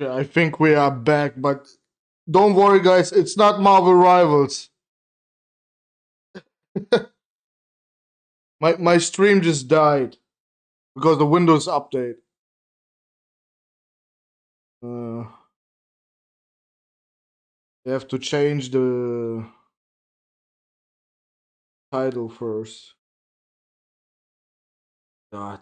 Yeah, I think we are back, but don't worry, guys. It's not Marvel Rivals. My stream just died because the Windows update. Uh, you have to change the title first. God.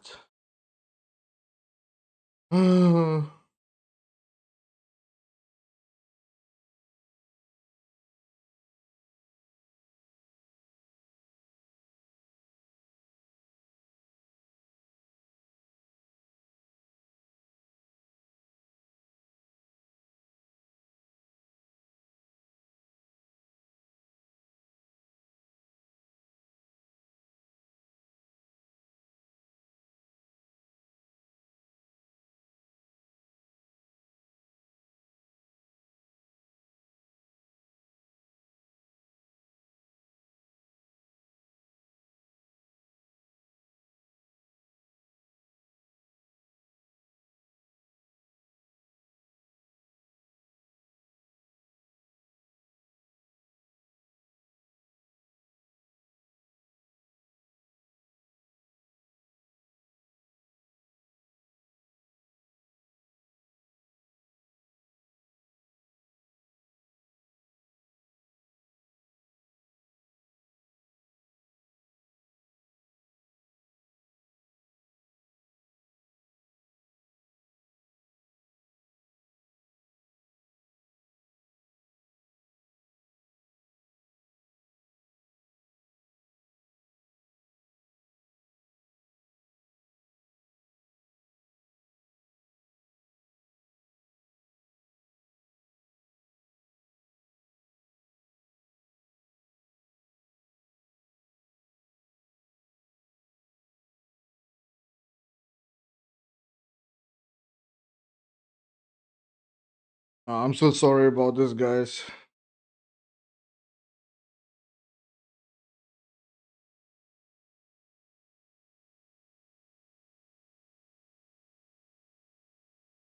I'm so sorry about this, guys.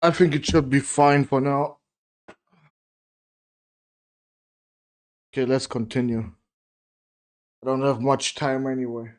I think it should be fine for now. Okay, let's continue. I don't have much time anyway.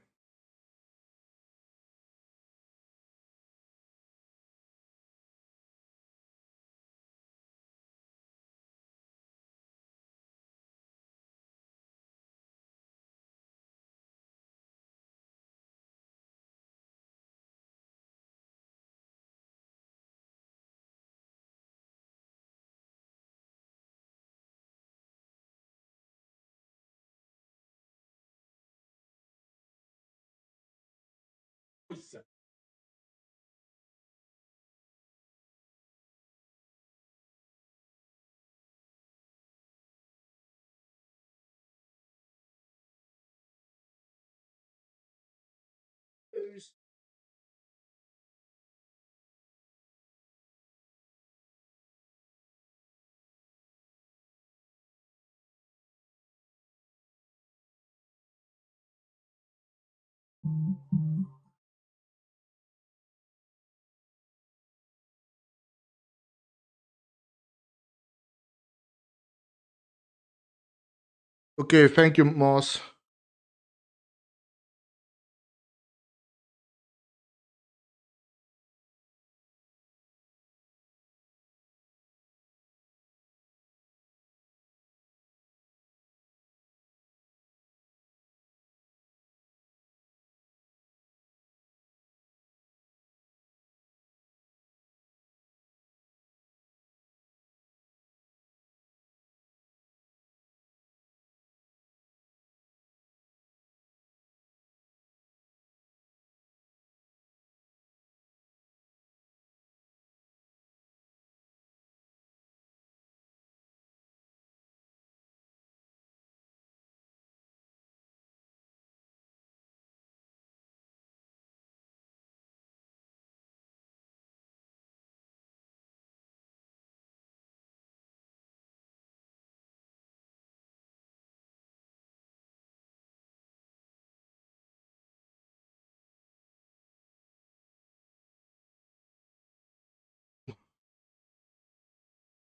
Okay, thank you, Moss.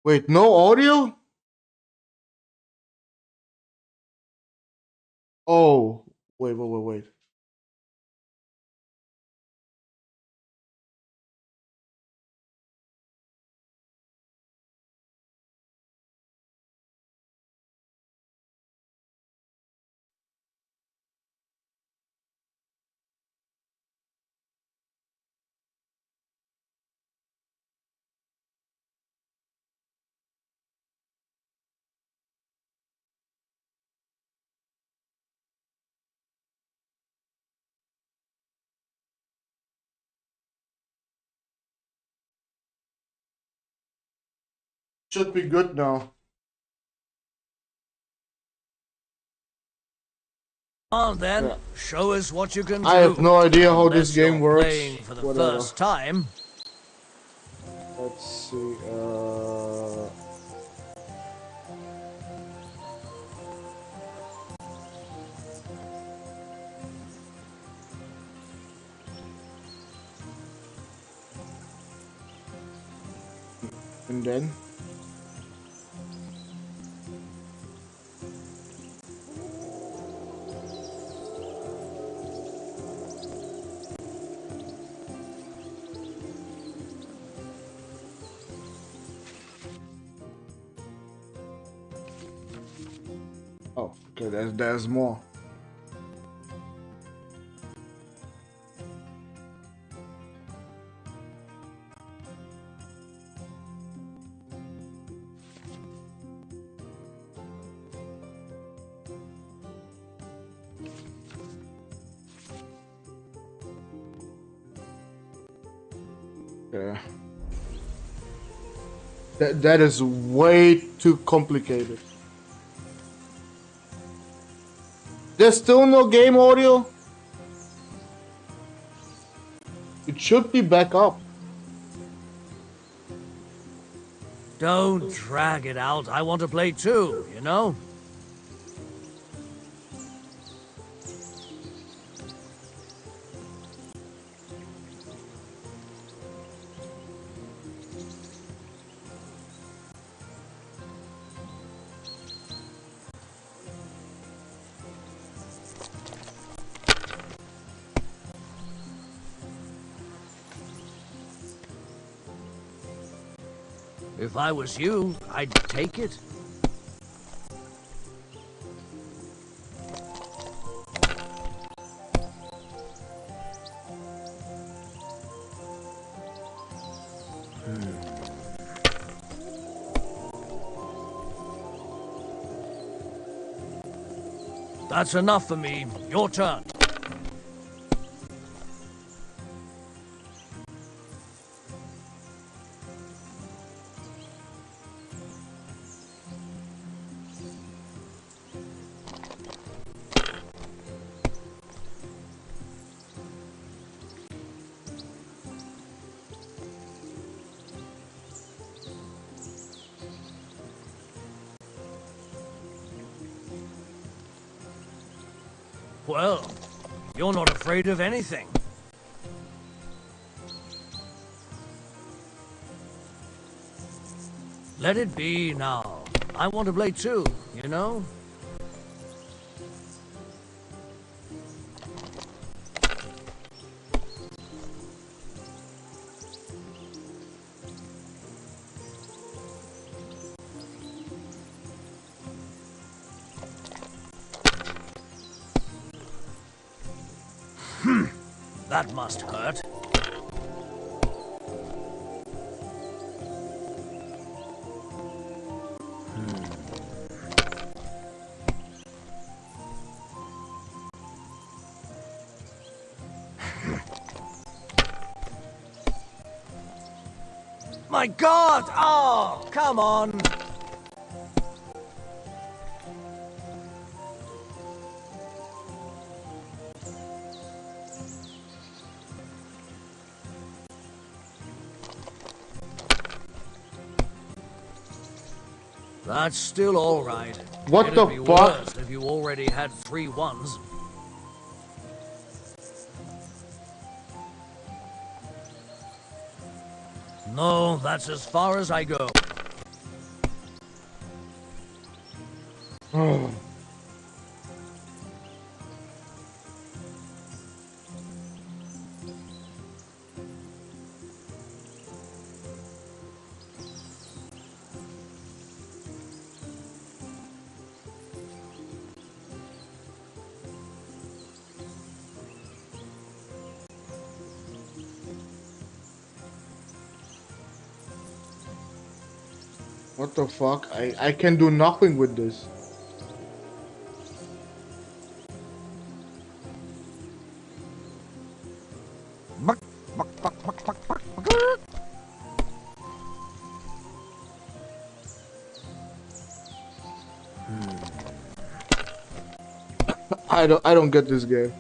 Wait, no audio? Oh, wait. Should be good now. On then, Yeah. show us what you can do. I have no idea how this Unless game you're works. playing for the Whatever. first time. Let's see. And then. Oh, okay. There's more. Yeah. That is way too complicated. There's still no game audio? It should be back up. Don't drag it out. I want to play too, you know? If I was you, I'd take it. That's enough for me. Your turn. Well, you're not afraid of anything. Let it be now. I want to play too, you know? That must hurt. My God! Oh, come on! That's still all right. What It'd the be fuck? worse if you already had 3 ones. No, that's as far as I go. Oh. What the fuck? I can do nothing with this. I don't get this game.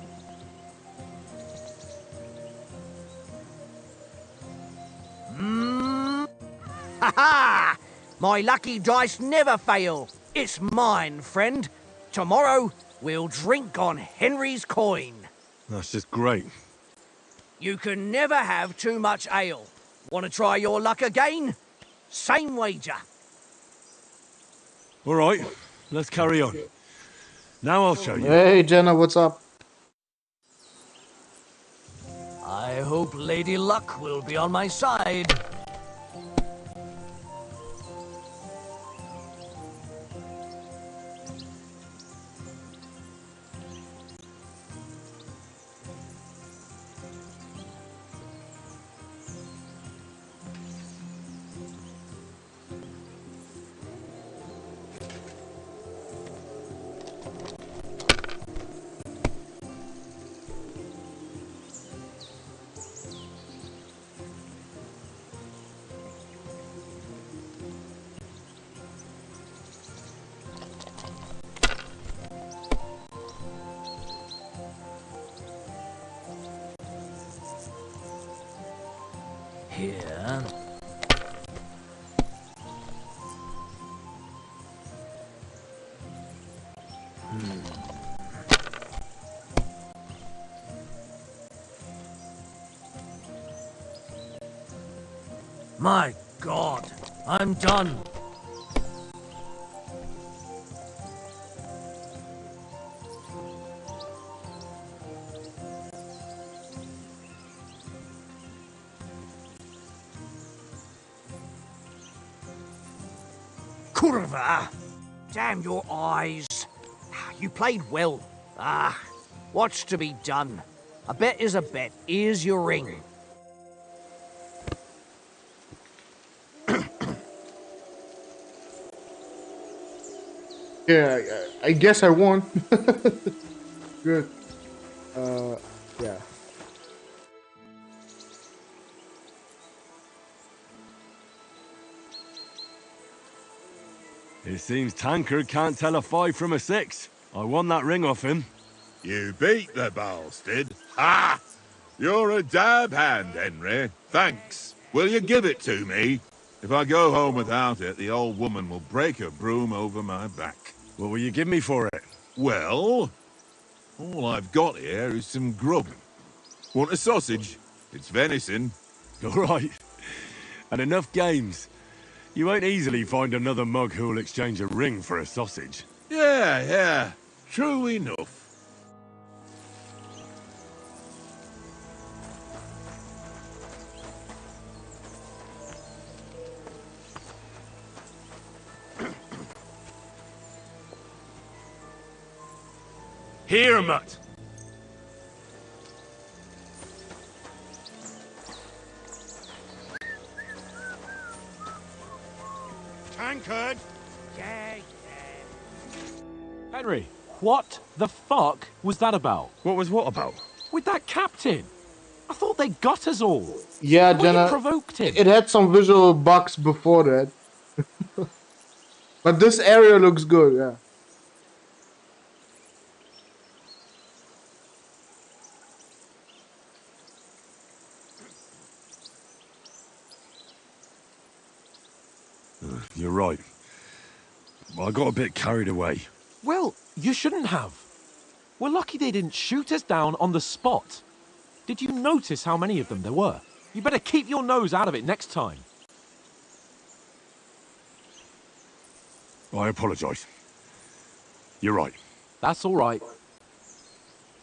Ha! My lucky dice never fail. It's mine, friend. Tomorrow, we'll drink on Henry's coin. That's just great. You can never have too much ale. Want to try your luck again? Same wager. All right, let's carry on. Now I'll show you. Hey, Jenna, what's up? I hope Lady Luck will be on my side. Here. My God, I'm done. Kurva! Damn your eyes. You played well. What's to be done? A bet is a bet. Here's your ring. Yeah, I guess I won. Good. Yeah. It seems Tankard can't tell a 5 from a 6. I won that ring off him. You beat the bastard. Ha! You're a dab hand, Henry. Thanks. Will you give it to me? If I go home without it, the old woman will break her broom over my back. What will you give me for it? Well, all I've got here is some grub. Want a sausage? It's venison. All right. And enough games. You won't easily find another mug who'll exchange a ring for a sausage. Yeah. True enough. Here, mutt. Tankard. Yeah. Henry, what the fuck was that about? What was what about? With that captain? I thought they got us all. Yeah, Well, Jenna. you provoked him. It had some visual bugs before that. But this area looks good, yeah. You're right. I got a bit carried away. Well, you shouldn't have. We're lucky they didn't shoot us down on the spot. Did you notice how many of them there were? You better keep your nose out of it next time. I apologise. You're right. That's all right.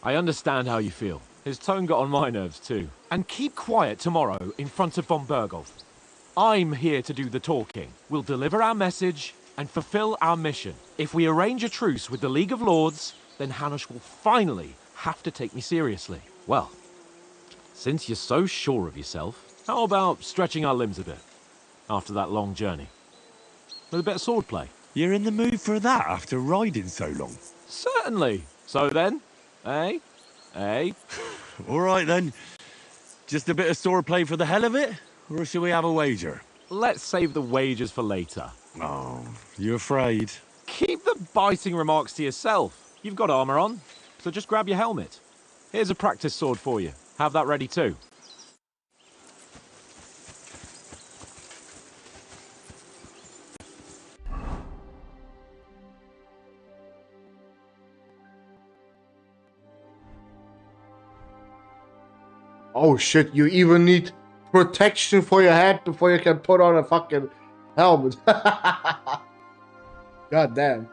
I understand how you feel. His tone got on my nerves too. And keep quiet tomorrow in front of von Berghoff. I'm here to do the talking. We'll deliver our message and fulfill our mission. If we arrange a truce with the League of Lords, then Hanush will finally have to take me seriously. Well, since you're so sure of yourself, how about stretching our limbs a bit after that long journey? With a bit of swordplay. You're in the mood for that after riding so long? Certainly. So then, eh? Eh? All right then. Just a bit of swordplay for the hell of it? Or shall we have a wager? Let's save the wagers for later. Oh, you afraid? Keep the biting remarks to yourself. You've got armor on, so just grab your helmet. Here's a practice sword for you. Have that ready too. Oh shit, you even need protection for your head before you can put on a fucking helmet. God damn.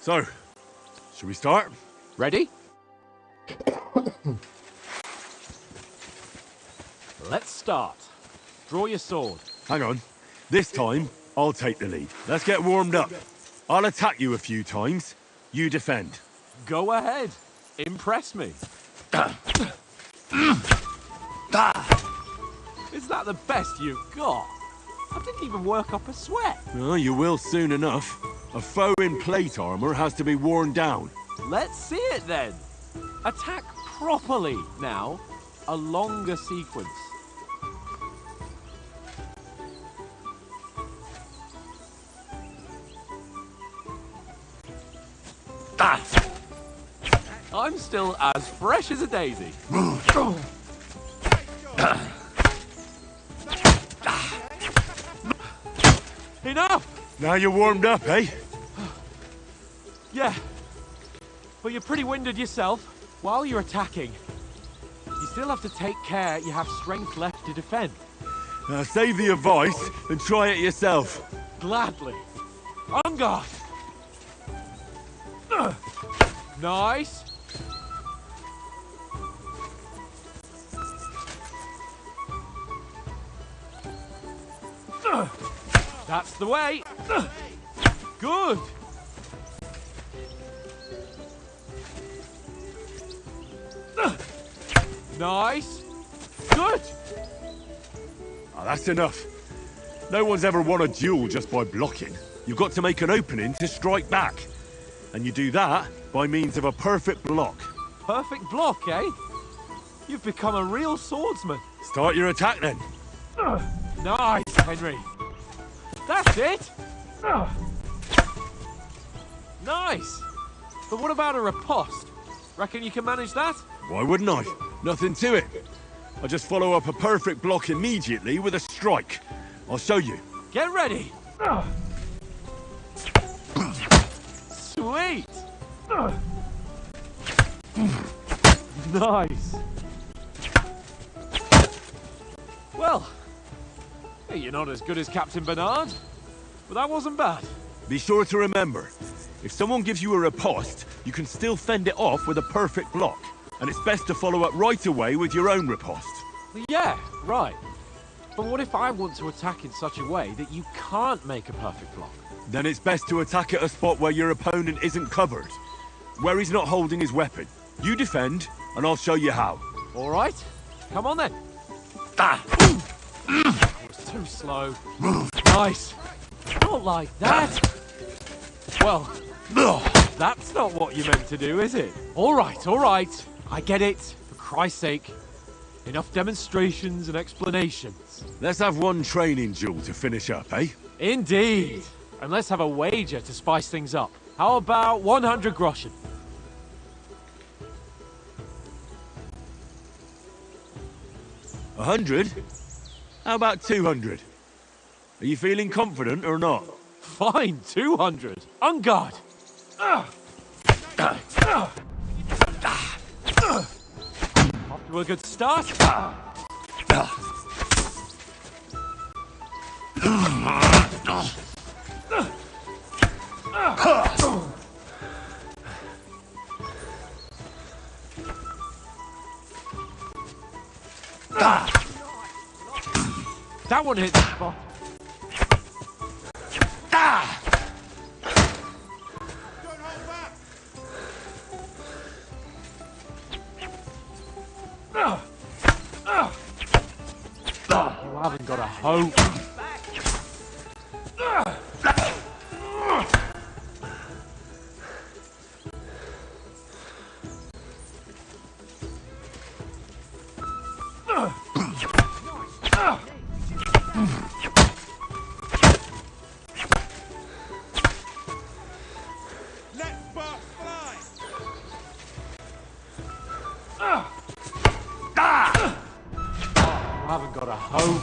So, should we start? Ready? Let's start. Draw your sword. Hang on. This time, I'll take the lead. Let's get warmed up. I'll attack you a few times. You defend. Go ahead. Impress me. Is that the best you've got? I didn't even work up a sweat. Oh, you will soon enough. A foe in plate armor has to be worn down. Let's see it then. Attack properly now. A longer sequence. I'm still as fresh as a daisy. Enough! Now you're warmed up, eh? Yeah. But you're pretty winded yourself. While you're attacking, you still have to take care you have strength left to defend. Now save the advice and try it yourself. Gladly. On guard. Nice. That's the way. Good. Nice. Good. Oh, that's enough. No one's ever won a duel just by blocking. You've got to make an opening to strike back. And you do that by means of a perfect block. Perfect block, eh? You've become a real swordsman. Start your attack then. Nice, Henry. That's it. Nice. But what about a riposte? Reckon you can manage that? Why wouldn't I? Nothing to it. I just follow up a perfect block immediately with a strike. I'll show you. Get ready. Sweet. Nice. Well, hey, you're not as good as Captain Bernard, but that wasn't bad. Be sure to remember, if someone gives you a riposte, you can still fend it off with a perfect block. And it's best to follow up right away with your own riposte. Yeah, right. But what if I want to attack in such a way that you can't make a perfect block? Then it's best to attack at a spot where your opponent isn't covered. Where he's not holding his weapon. You defend, and I'll show you how. All right. Come on then. That was too slow. Nice. Not like that. Well, that's not what you meant to do, is it? All right, all right. I get it. For Christ's sake. Enough demonstrations and explanations. Let's have one training duel to finish up, eh? Indeed. And let's have a wager to spice things up. How about 100 groschen? 100? How about 200? Are you feeling confident or not? Fine, 200. On guard. Off to a good start. That one hit the spot. You haven't got a hope. Haven't got a hope.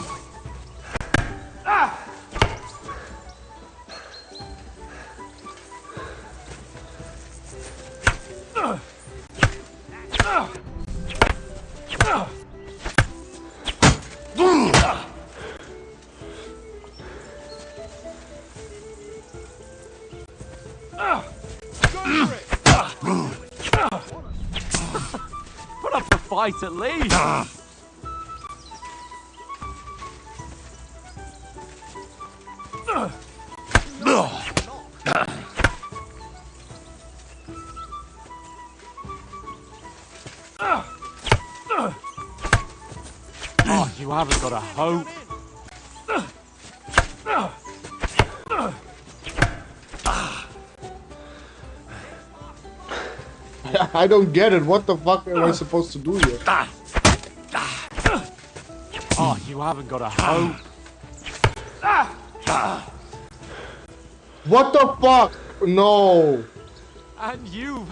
Put up a fight at least. Oh, you haven't got a hope. I don't get it. What the fuck am I supposed to do here? Oh, you haven't got a hope. What the fuck? No. And you've...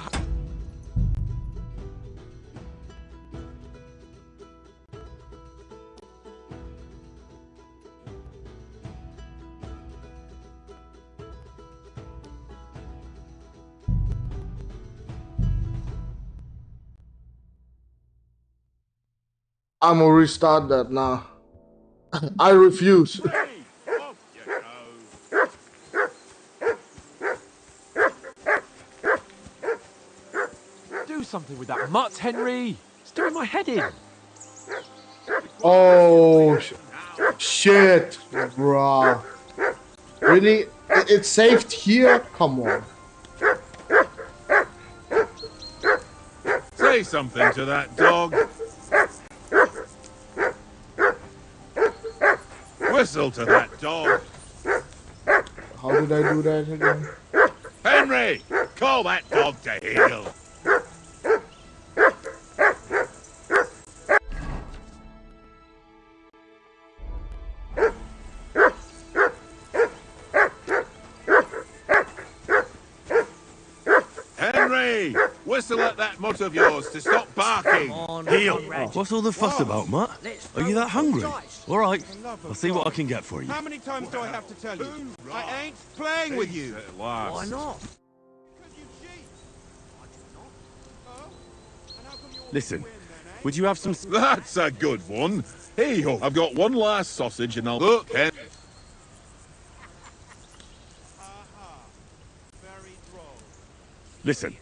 I'm gonna restart that now. I refuse. Do something with that mutt, Henry. It's doing my head in. Oh, shit, bro. Really? It's saved here? Come on. Say something to that dog. Whistle to that dog. How did I do that again? Henry, call that dog to heel. Henry, whistle at that mutt of yours to stop barking. Heel. What's all the fuss about, Mutt? Are you that hungry? All right, I'll see what I can get for you. How many times do I have to tell you? I ain't playing with you. Why not? Listen, would you have some... That's a good one. Hey-ho, I've got one last sausage and I'll... Look, Hen... Listen,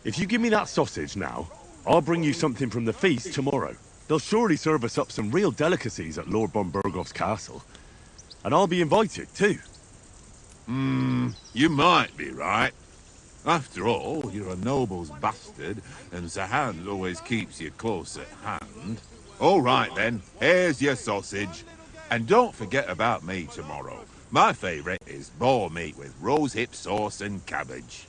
if you give me that sausage now, I'll bring you something from the feast tomorrow. They'll surely serve us up some real delicacies at Lord von Burgoff's castle. And I'll be invited, too. You might be right. After all, you're a noble's bastard, and Sir Hans always keeps you close at hand. All right, then. Here's your sausage. And don't forget about me tomorrow. My favourite is boar meat with rosehip sauce and cabbage.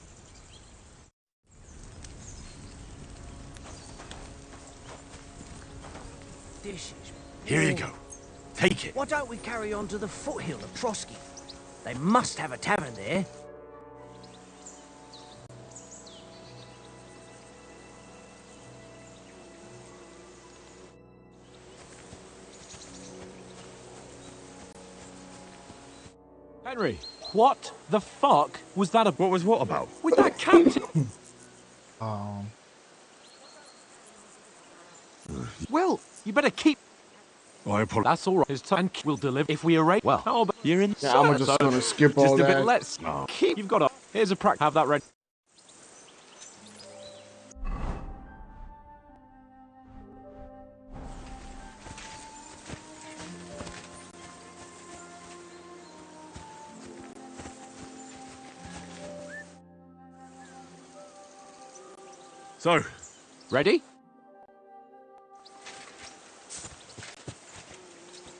This is... Here you go. Take it. Why don't we carry on to the foothill of Trotsky? They must have a tavern there. Henry, what the fuck was that about? What was what about? With that captain? Well, you better keep... I apologize. That's all right. His time will deliver if we arrange... Well, how about... You're in... Yeah, I'm just gonna skip just all a bit. that. Let's keep... You've got to... Here's a practice. Have that ready. So, Ready?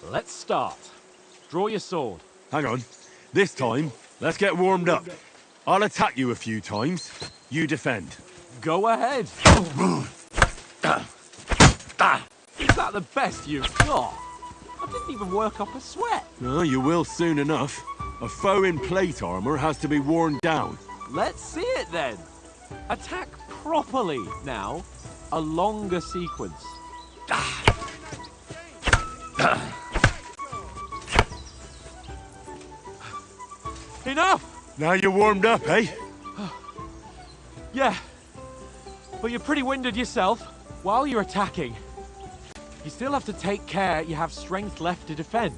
Let's start. Draw your sword. hang on. This time, let's get warmed up. I'll attack you a few times. You defend. Go ahead. Is that the best you've got? I didn't even work up a sweat. Oh, you will soon enough. A foe in plate armor has to be worn down. Let's see it then. Attack properly now. A longer sequence. Enough! Now you're warmed up, eh? Yeah. But you're pretty winded yourself. While you're attacking, you still have to take care you have strength left to defend.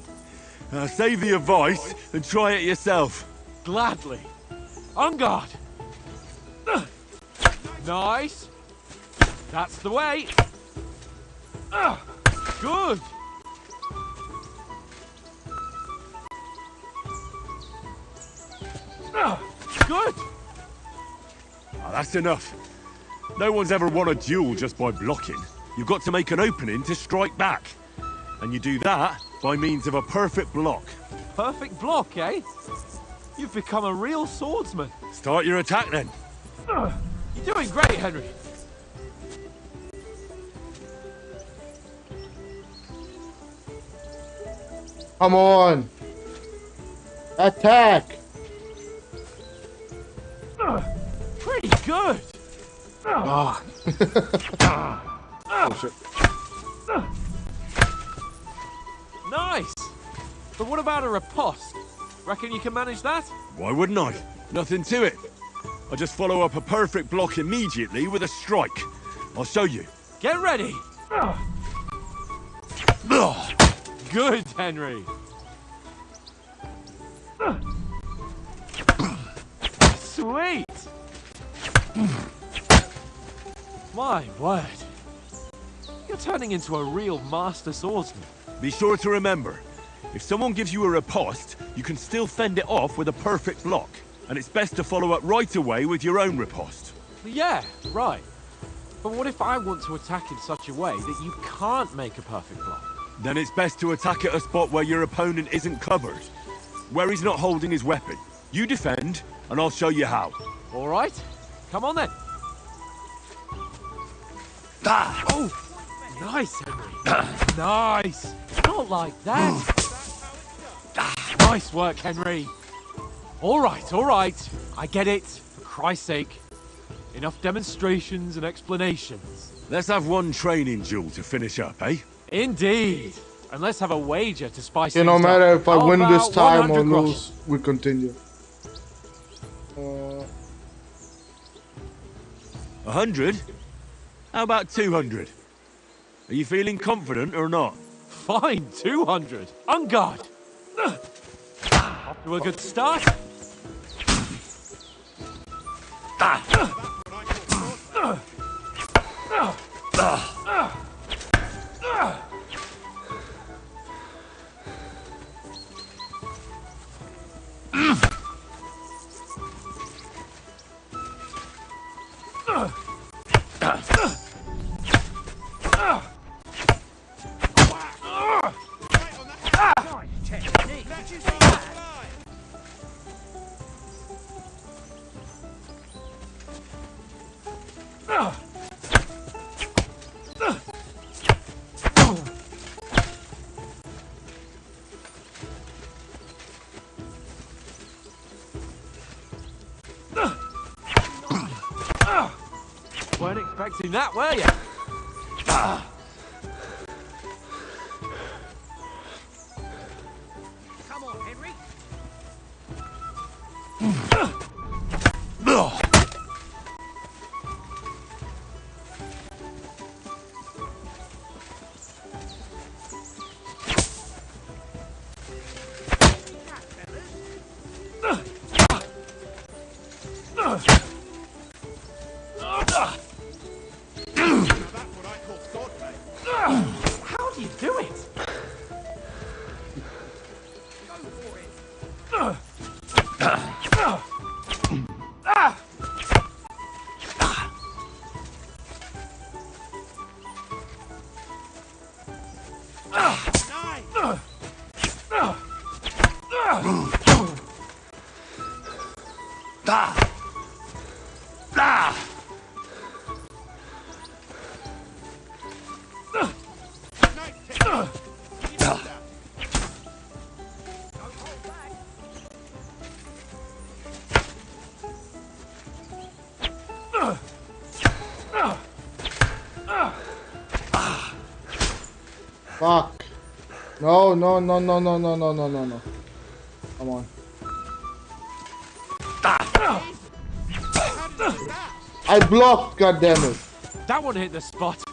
Save the advice and try it yourself. Gladly. On guard. Nice. That's the way. Good. Good. Oh, that's enough. No one's ever won a duel just by blocking. You've got to make an opening to strike back. And you do that by means of a perfect block. Perfect block, eh? You've become a real swordsman. Start your attack then. You're doing great, Henry. Come on. Attack. Pretty good. Oh. Oh shit. Nice. But what about a riposte? Reckon you can manage that? Why wouldn't I? Nothing to it. I just follow up a perfect block immediately with a strike. I'll show you. Get ready. Good, Henry. Sweet. My word. You're turning into a real master swordsman. Be sure to remember, if someone gives you a riposte, you can still fend it off with a perfect block. And it's best to follow up right away with your own riposte. Yeah, right. But what if I want to attack in such a way that you can't make a perfect block? Then it's best to attack at a spot where your opponent isn't covered. Where he's not holding his weapon. You defend, and I'll show you how. All right. Come on then. Oh! Nice, Henry. Nice. Not like that. Nice work, Henry. All right. I get it. For Christ's sake. Enough demonstrations and explanations. Let's have one training duel to finish up, eh? Indeed. And let's have a wager to spice Okay, things no up. matter if I How win this about time or 100 groschen? lose, we continue. 100? How about 200? Are you feeling confident or not? Fine, 200. On guard. Off to a good start. Weren't expecting that, were you? Come on, Henry. Fuck. No, no, no, no, no, no, no, no, no, no. Come on. I blocked, goddammit. That one hit the spot.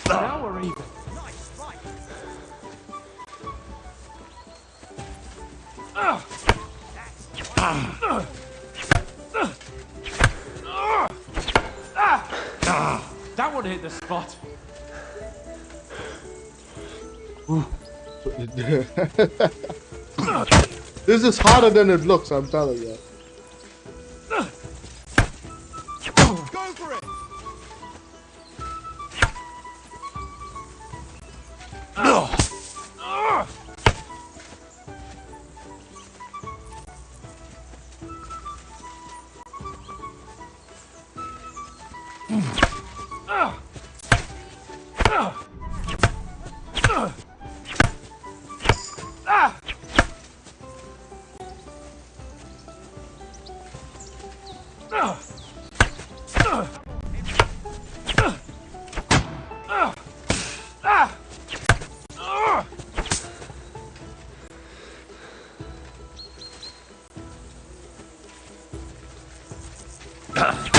Now we're even. That one hit the spot. This is harder than it looks, I'm telling you. Go for it!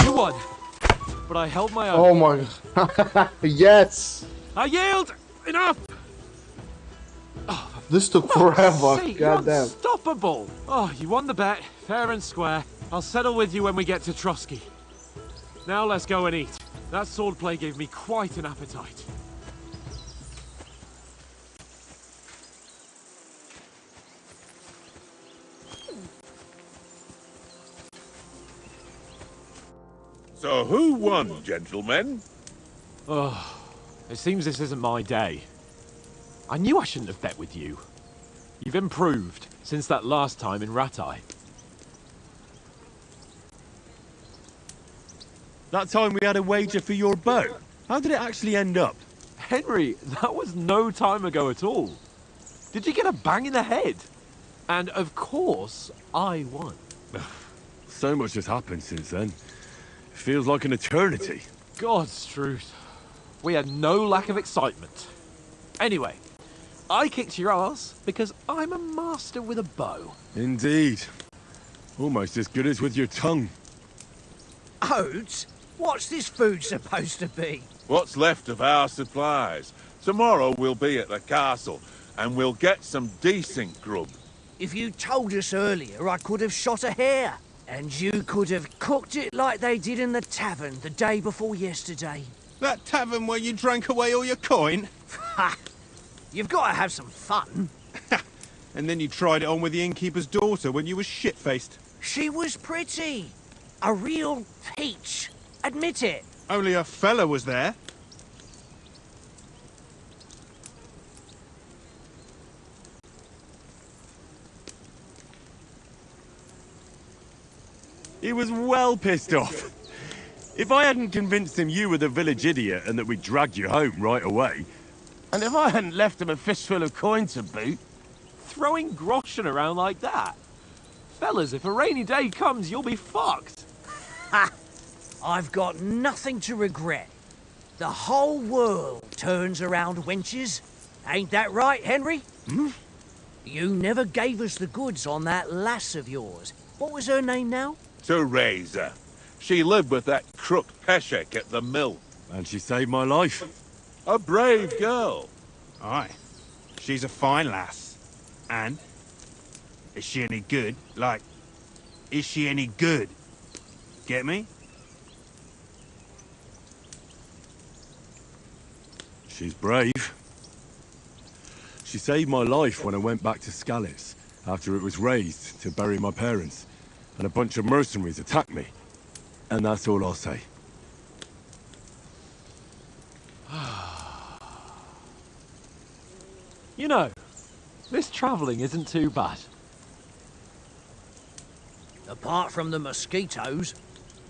You won, but I held my own. Oh my god. Yes! I yield! Enough! This took forever. Sake, Goddamn. unstoppable! Oh, you won the bet, fair and square. I'll settle with you when we get to Trusky. Now let's go and eat. That swordplay gave me quite an appetite. So who won, gentlemen? Oh, it seems this isn't my day. I knew I shouldn't have bet with you. You've improved since that last time in Ratai. That time we had a wager for your bow. How did it actually end up? Henry, that was no time ago at all. Did you get a bang in the head? And of course, I won. So much has happened since then. It feels like an eternity. God's truth. We had no lack of excitement. Anyway, I kicked your ass because I'm a master with a bow. Indeed. Almost as good as with your tongue. Oats? What's this food supposed to be? What's left of our supplies? Tomorrow we'll be at the castle, and we'll get some decent grub. If you told us earlier, I could have shot a hare. And you could have cooked it like they did in the tavern the day before yesterday. That tavern where you drank away all your coin? Ha! You've got to have some fun. And then you tried it on with the innkeeper's daughter when you were shit-faced. She was pretty. A real peach. Admit it. Only a fella was there. He was well pissed off. If I hadn't convinced him you were the village idiot and that we dragged you home right away, And if I hadn't left him a fistful of coin to boot, Throwing groschen around like that. Fellas, if a rainy day comes, you'll be fucked. Ha! I've got nothing to regret. The whole world turns around wenches. Ain't that right, Henry? Hmm? You never gave us the goods on that lass of yours. What was her name now? Teresa. She lived with that crook Peshek at the mill. and she saved my life. A brave girl. Aye. She's a fine lass. And? Is she any good? Like, is she any good? Get me? She's brave. She saved my life when I went back to Skalitz after it was razed to bury my parents, and a bunch of mercenaries attacked me. And that's all I'll say. You know, this travelling isn't too bad. Apart from the mosquitoes.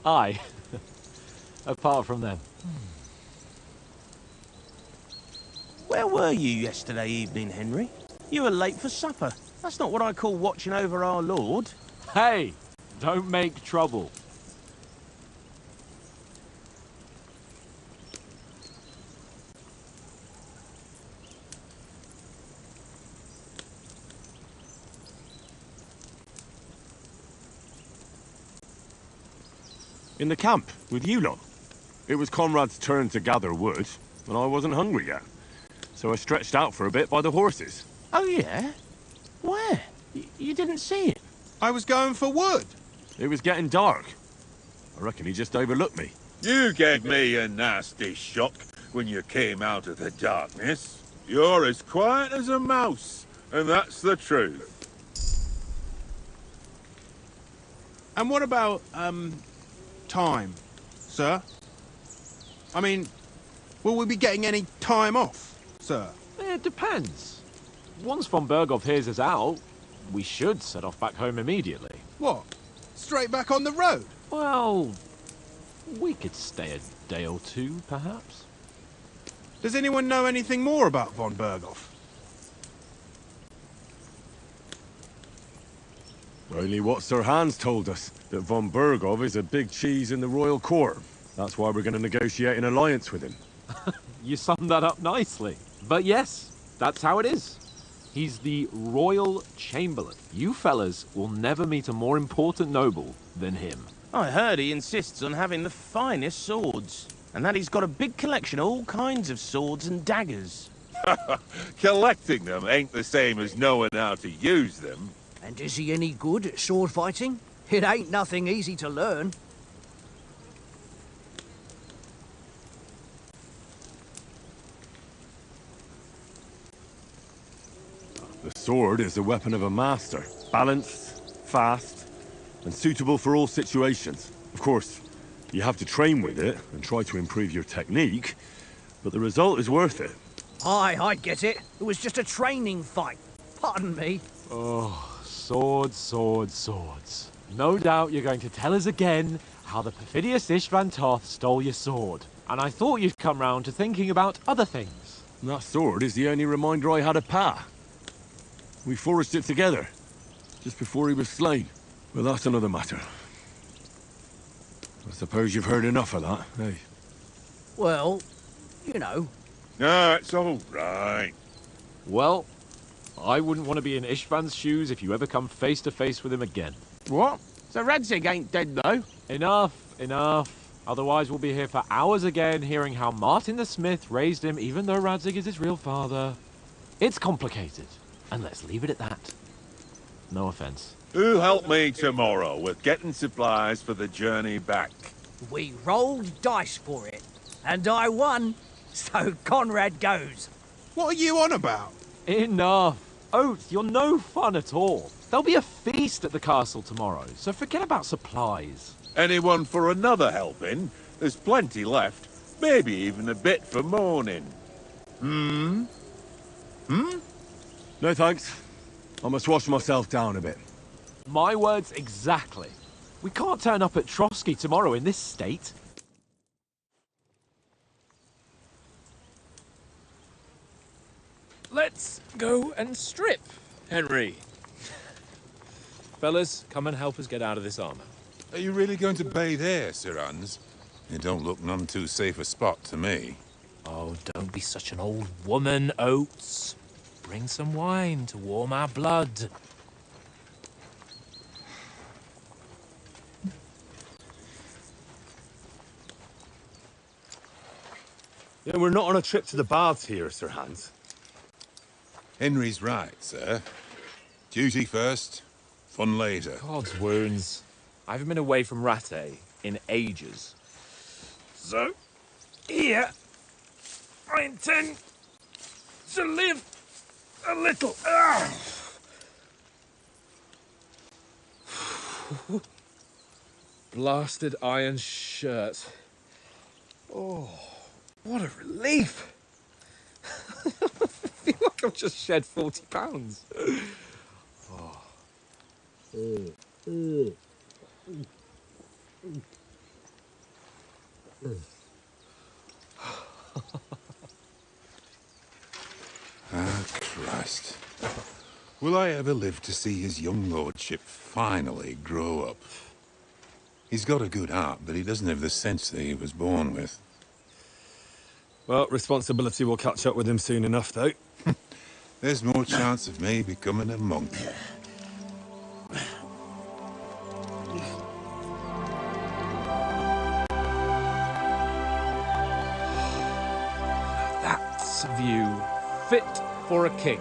Aye. Apart from them. Where were you yesterday evening, Henry? You were late for supper. That's not what I call watching over our Lord. Hey, don't make trouble. In the camp, with you lot. It was Conrad's turn to gather wood, and I wasn't hungry yet. So I stretched out for a bit by the horses. Oh, yeah? Where? You didn't see it? I was going for wood. It was getting dark. I reckon he just overlooked me. You gave me a nasty shock when you came out of the darkness. You're as quiet as a mouse, and that's the truth. And what about, time, sir? I mean, will we be getting any time off, sir? It depends. Once von Berghoff hears us out, we should set off back home immediately. What? Straight back on the road? Well, we could stay a day or two, perhaps. Does anyone know anything more about von Berghoff? Only what Sir Hans told us, that von Berghoff is a big cheese in the royal court. That's why we're going to negotiate an alliance with him. You summed that up nicely. But yes, that's how it is. He's the Royal Chamberlain. You fellas will never meet a more important noble than him. I heard he insists on having the finest swords, and that he's got a big collection of all kinds of swords and daggers. Collecting them ain't the same as knowing how to use them. And is he any good at sword fighting? It ain't nothing easy to learn. The sword is the weapon of a master. Balanced, fast, and suitable for all situations. Of course, you have to train with it and try to improve your technique, but the result is worth it. Aye, I get it. It was just a training fight. Pardon me. Oh, swords, swords, swords. No doubt you're going to tell us again how the perfidious Istvan Toth stole your sword. And I thought you'd come round to thinking about other things. And that sword is the only reminder I had of Pa. We forged it together, just before he was slain. But that's another matter. I suppose you've heard enough of that, eh? Well, you know. No, it's all right. Well, I wouldn't want to be in Istvan's shoes if you ever come face to face with him again. What? So Radzig ain't dead, though? Enough, enough. Otherwise we'll be here for hours again hearing how Martin the Smith raised him even though Radzig is his real father. It's complicated. And let's leave it at that. No offense. Who'll help me tomorrow with getting supplies for the journey back? We rolled dice for it. And I won. So Conrad goes. What are you on about? Enough. Oates, you're no fun at all. There'll be a feast at the castle tomorrow, so forget about supplies. Anyone for another helping? There's plenty left. Maybe even a bit for morning. No thanks. I must wash myself down a bit. My words exactly. We can't turn up at Trotsky tomorrow in this state. Let's go and strip, Henry. Fellas, come and help us get out of this armor. Are you really going to bathe here, Sir Hans? It don't look none too safe a spot to me. Oh, don't be such an old woman, Oates. Bring some wine to warm our blood. Yeah, we're not on a trip to the baths here, Sir Hans. Henry's right, sir. Duty first, fun later. God's wounds. I haven't been away from Rattay in ages. So, here, I intend to live a little. Blasted iron shirt. Oh, what a relief. feel like I've just shed £40. Ah, Christ. Will I ever live to see his young lordship finally grow up? He's got a good heart, but he doesn't have the sense that he was born with. Well, responsibility will catch up with him soon enough, though. There's more chance of me becoming a monk. That's a view fit for a king.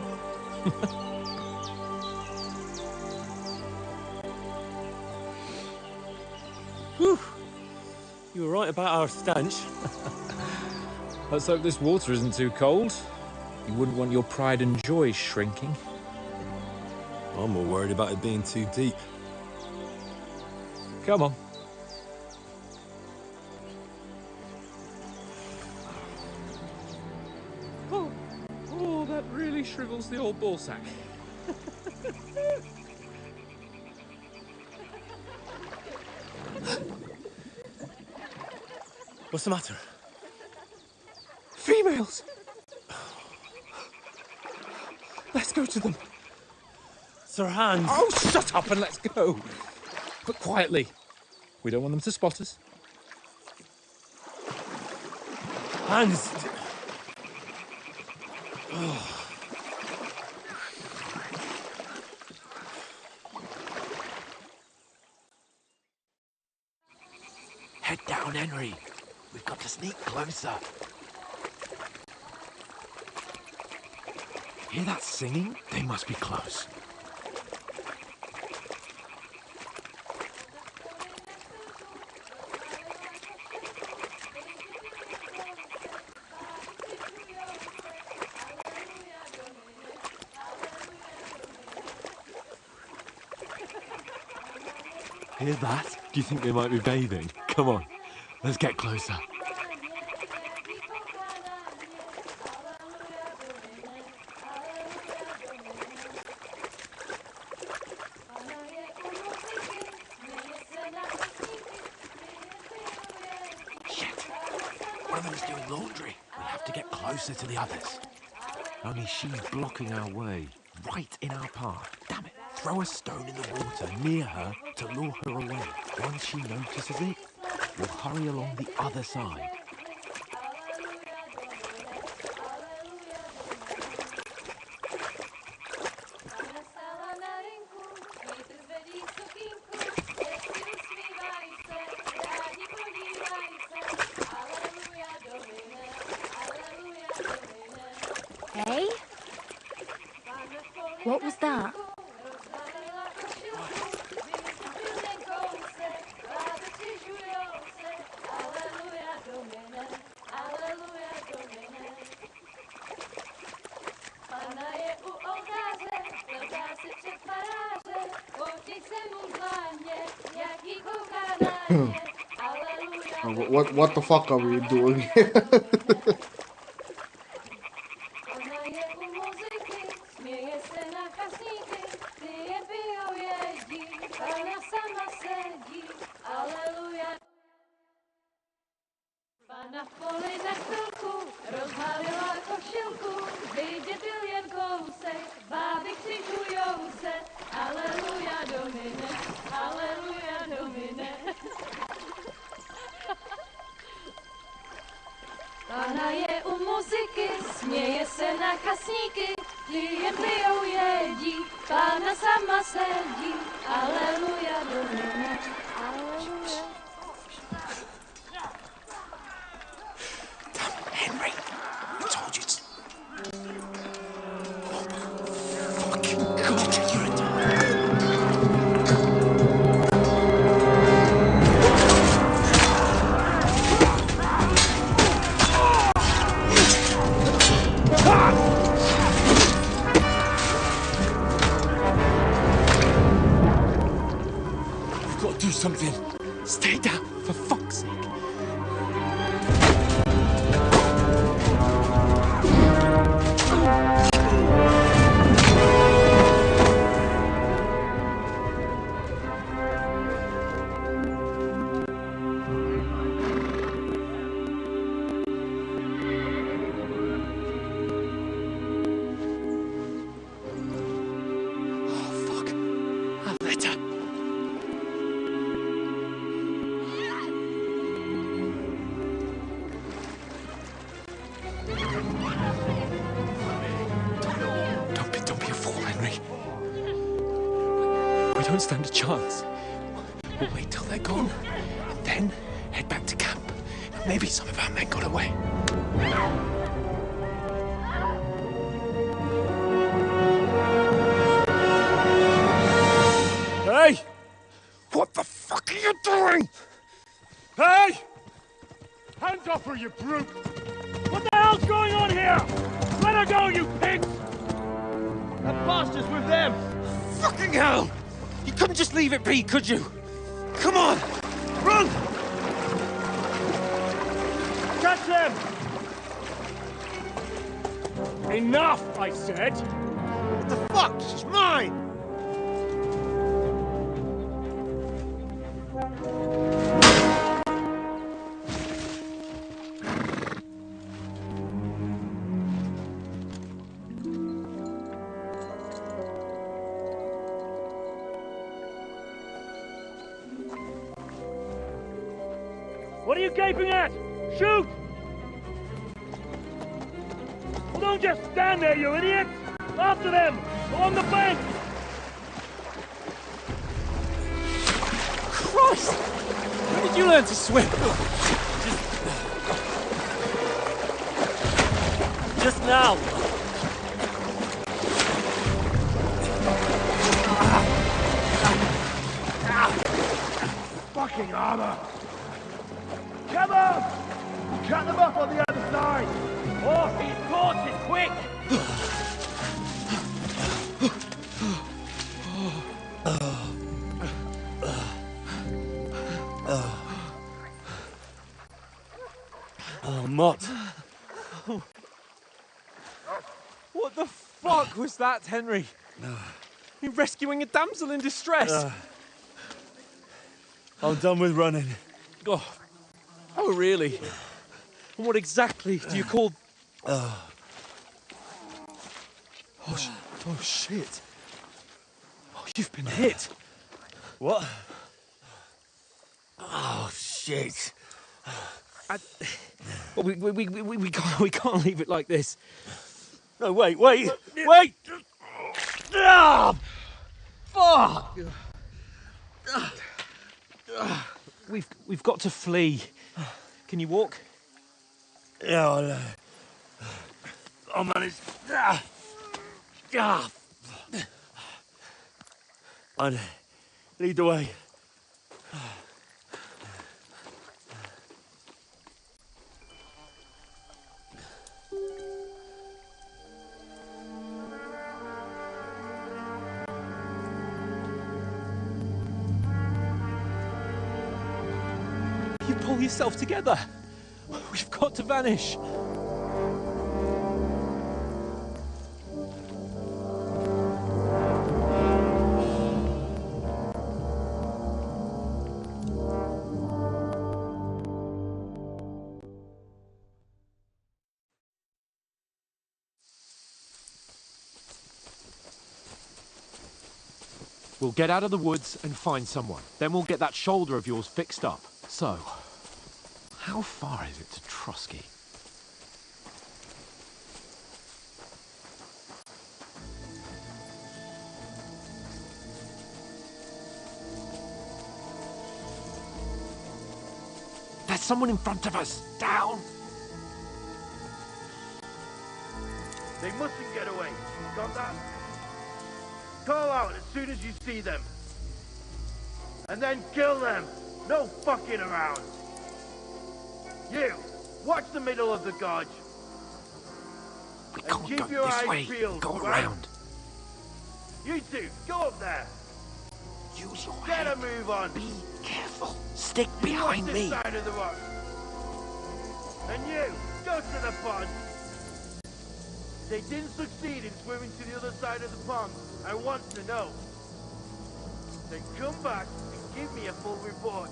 Whew. You were right about our stench. Let's hope this water isn't too cold. You wouldn't want your pride and joy shrinking. I'm more worried about it being too deep. Come on. Oh, that really shrivels the old ballsack. What's the matter? Females! Let's go to them. Sir Hans. Oh, shut up and let's go. But quietly. We don't want them to spot us. Hans. Head down, Henry. We've got to sneak closer. Hear that singing? They must be close. Hear that? Do you think they might be bathing? Come on, let's get closer. Shit! One of them's doing laundry. We have to get closer to the others. Only she's blocking our way, right in our path. Damn it! Throw a stone in the water near her to lure her away. Once she notices it, we'll hurry along the other side. Hey? What was that? What the fuck are we doing here? Pána je u muziky, směje se na kasníky, ty jen pijou jedí, Pána sama sedí, aleluja, domine, aleluja. Damn it, Henry! I told you to... Oh, fucking God, you're a... Do something. Stay down, for fuck's sake. don't stand a chance. We'll wait till they're gone, and then head back to camp. Maybe some of our men got away. Hey! What the fuck are you doing? Hey! Hands off her, you brute! What the hell's going on here? Let her go, you pigs! That bastard's with them! Fucking hell! You couldn't just leave it be, could you? Come on! Run! Catch them! Enough, I said! What the fuck? She's mine! What are you gaping at? Shoot! Well, don't just stand there, you idiot! After them! Along the bank! Christ! When did you learn to swim? Just now! Fucking armor! Come on! Cut them off on the other side! Off these torches, quick! Oh, Mott. What the fuck was that, Henry? You rescuing a damsel in distress? I'm done with running. Oh, really? And what exactly do you call... Oh, shit. Oh, you've been hit. What? Oh, shit. Well, we can't leave it like this. No, wait! Ah, fuck! We've got to flee. Can you walk? Yeah, I'll manage. I'd lead the way. You pull yourself together. We've got to vanish. We'll get out of the woods and find someone. Then we'll get that shoulder of yours fixed up. So, how far is it to Trusky? There's someone in front of us! Down! They mustn't get away. Got that? Call out as soon as you see them. And then kill them. No fucking around. You, watch the middle of the gorge. We can't go this way. Peeled, go right? around. You two, go up there. Use your Get head. a move on. Be careful. Stick behind you me. Side of the rock. And you, go to the pond. They didn't succeed in swimming to the other side of the pond. I want to know. Then come back and give me a full report.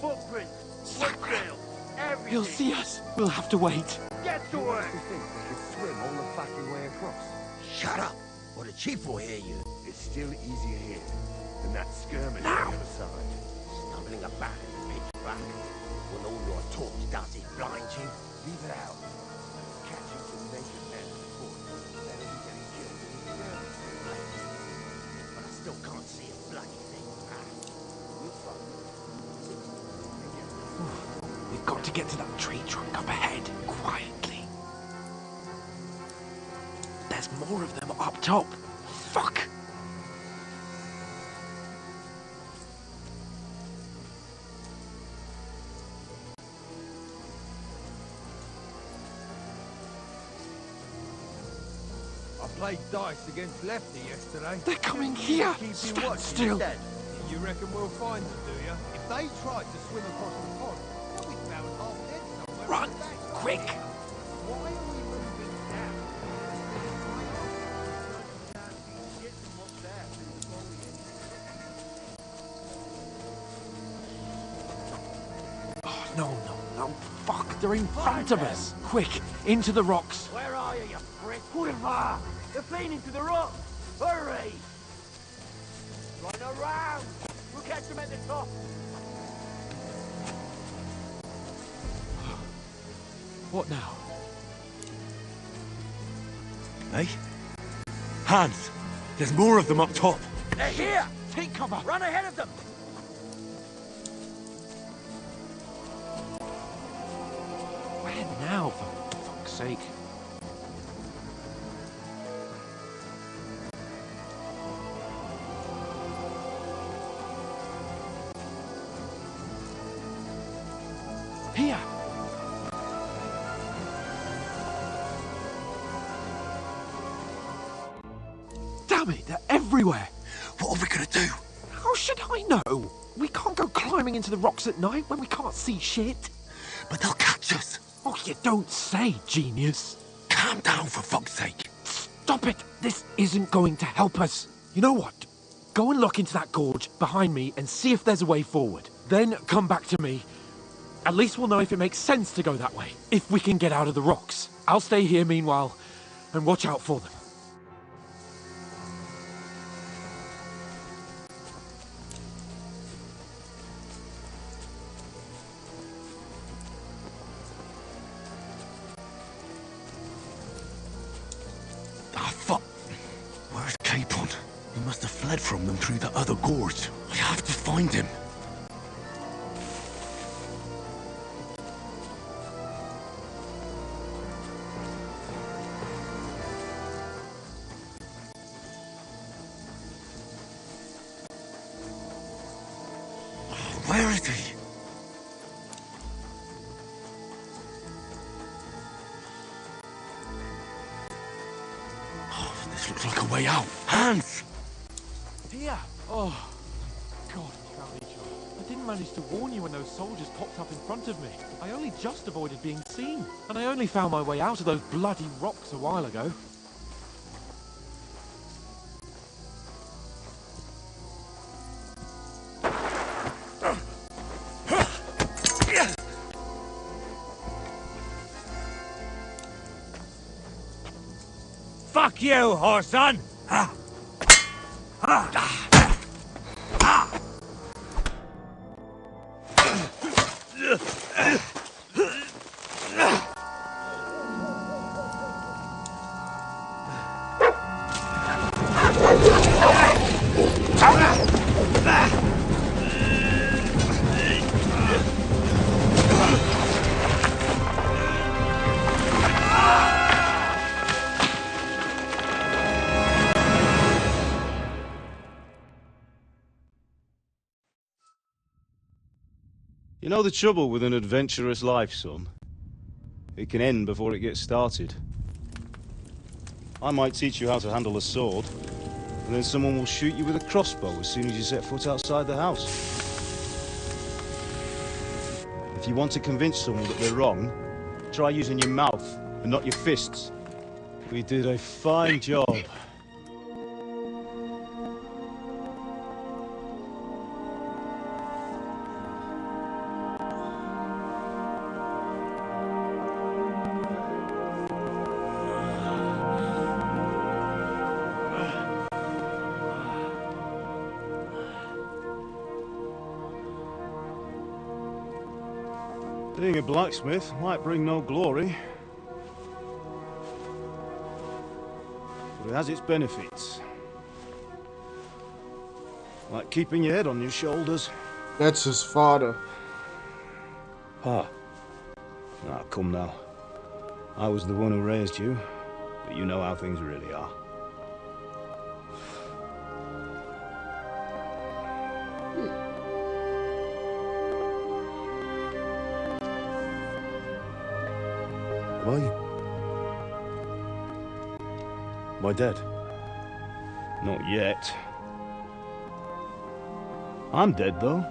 Footprints, blood trails, everything. He'll see us. We'll have to wait. Get to work. You think they could swim all the fucking way across? Shut up, or the chief will hear you. It's still easier here than that skirmish Now. on the other side. Stumbling about in the pitch black. When all your talk does is blind you. Leave it out. Catching some naked men before. Better than getting killed in the skirmish. still can't see a bloody thing. We've got to get to that tree trunk up ahead, quietly. There's more of them up top. Fuck! I played dice against Lefty yesterday. They're coming here! Stand still! You reckon we'll find them, do you? If they tried to swim across the pond, they'll be found half dead somewhere. Run! Quick! Why are we moving down? Oh, no. Fuck, they're in front of us! Quick, into the rocks! Where are you prick? Boulevard! They're fleeing into the rock! Hurry! Run around! We'll catch them at the top! What now? Hey? Hans! There's more of them up top! They're here! Take cover! Run ahead of them! Where now, for fuck's sake? Here! Damn it, they're everywhere! What are we gonna do? How should I know? We can't go climbing into the rocks at night when we can't see shit. But they'll catch us! Oh, you don't say, genius. Calm down, for fuck's sake! Stop it! This isn't going to help us. You know what? Go and look into that gorge behind me and see if there's a way forward. Then come back to me. At least we'll know if it makes sense to go that way, if we can get out of the rocks. I'll stay here meanwhile and watch out for them. Ah, fuck! Where's Capon? He must have fled from them through the other gorge. I have to find him. Where is he? Oh, this looks like a way out. Hans! Here! Oh, God, we found each other. I didn't manage to warn you when those soldiers popped up in front of me. I only just avoided being seen. And I only found my way out of those bloody rocks a while ago. Fuck you, whoreson! You know the trouble with an adventurous life, son? It can end before it gets started. I might teach you how to handle a sword, and then someone will shoot you with a crossbow as soon as you set foot outside the house. If you want to convince someone that they're wrong, try using your mouth and not your fists. We did a fine job. Being a blacksmith might bring no glory, but it has its benefits. Like keeping your head on your shoulders. That's his father. Pa. Ah, come now. I was the one who raised you, but you know how things really are. Am I? Am I dead? Not yet. I'm dead, though.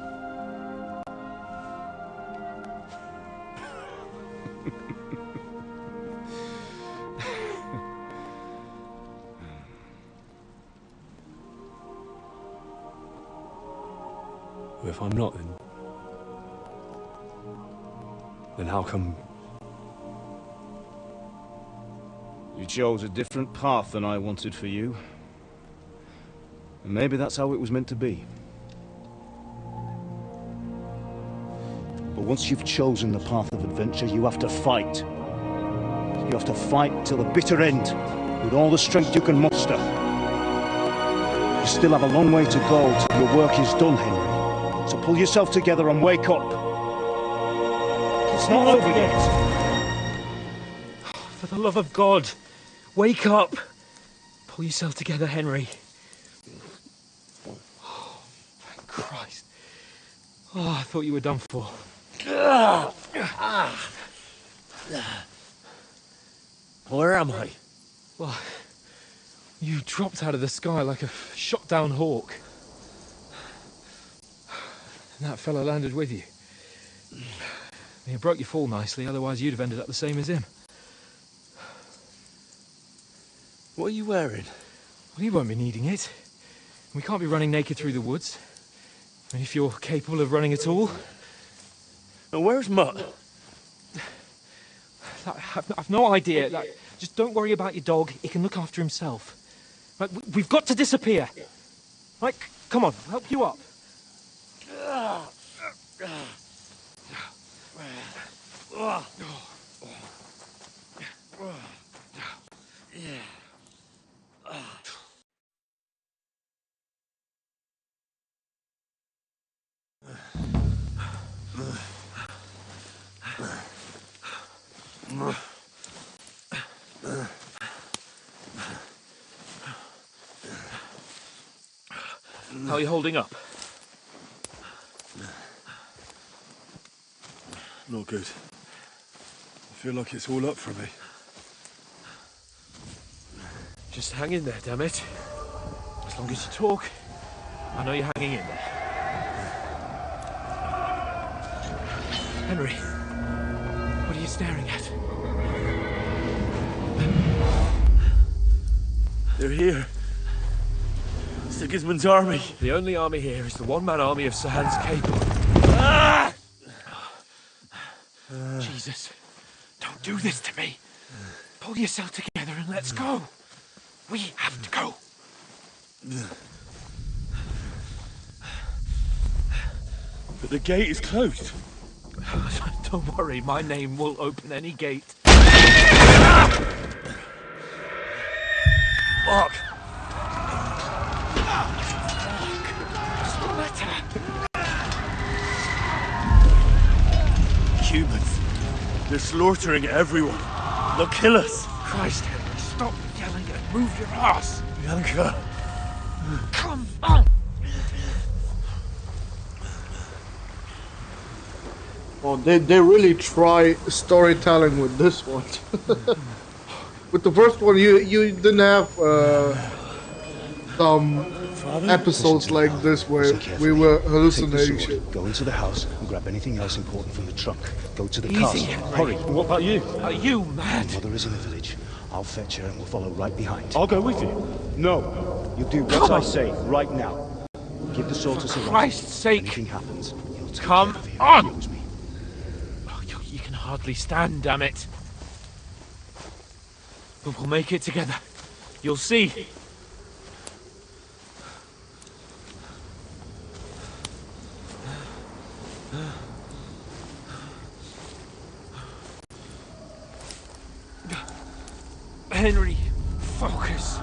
If I'm not, then how come? You chose a different path than I wanted for you. And maybe that's how it was meant to be. But once you've chosen the path of adventure, you have to fight. You have to fight till the bitter end, with all the strength you can muster. You still have a long way to go till your work is done, Henry. So pull yourself together and wake up. It's not over yet. For the love of God, wake up. Pull yourself together, Henry. Oh, thank Christ. Oh, I thought you were done for. Where am I? Well, you dropped out of the sky like a shot-down hawk. And that fella landed with you. You broke your fall nicely, otherwise you'd have ended up the same as him. What are you wearing? Well, you won't be needing it. We can't be running naked through the woods. I mean, if you're capable of running at all. And where's Mutt? I've no idea. Just don't worry about your dog. He can look after himself. Right, we've got to disappear. Right, come on, I'll help you up. How are you holding up? Not good. I feel like it's all up for me. Just hang in there, damn it. As long as you talk, I know you're hanging in there. Henry, what are you staring at? They're here. Sigismund's army. The only army here is the one-man army of Sahan's Cable. Ah! Jesus, don't do this to me. Pull yourself together and let's go. We have to go. But the gate is closed. Don't worry, my name will open any gate. Fuck. Humans. They're slaughtering everyone. They'll kill us. Christ, Henry, stop yelling and move your ass. Bianca. Come on. Oh, they really try storytelling with this one. With the first one, you didn't have some episodes like this where we were hallucinating shit. Go into the house and grab anything else important from the trunk. Go to the castle. Hurry. What about you? Are you mad? Your mother is in the village. I'll fetch her and we'll follow right behind. I'll go with you. No. You do what I say right now. Give the sword to Sir. For Christ's sake. If anything happens, you'll take Come care of you. on. He owes me. Oh, you can hardly stand, damn it. But we'll make it together. You'll see. Henry, focus.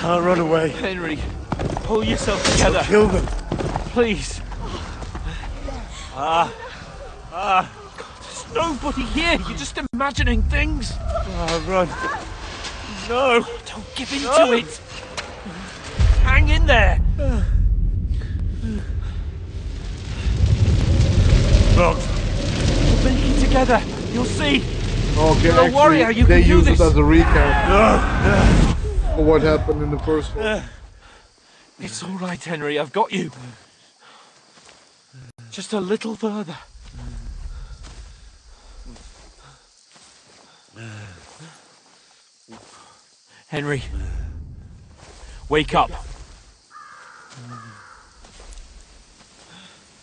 can't run away. Henry, pull yourself together. I'll kill them. Please. There's nobody here. You're just imagining things. Run. No. Don't give in to it. Hang in there. Locked. We'll make it together. You'll see. Okay, You're a warrior. You they can do use this. it as a recap for what happened in the first one. It's all right, Henry. I've got you. Just a little further. Henry, wake up.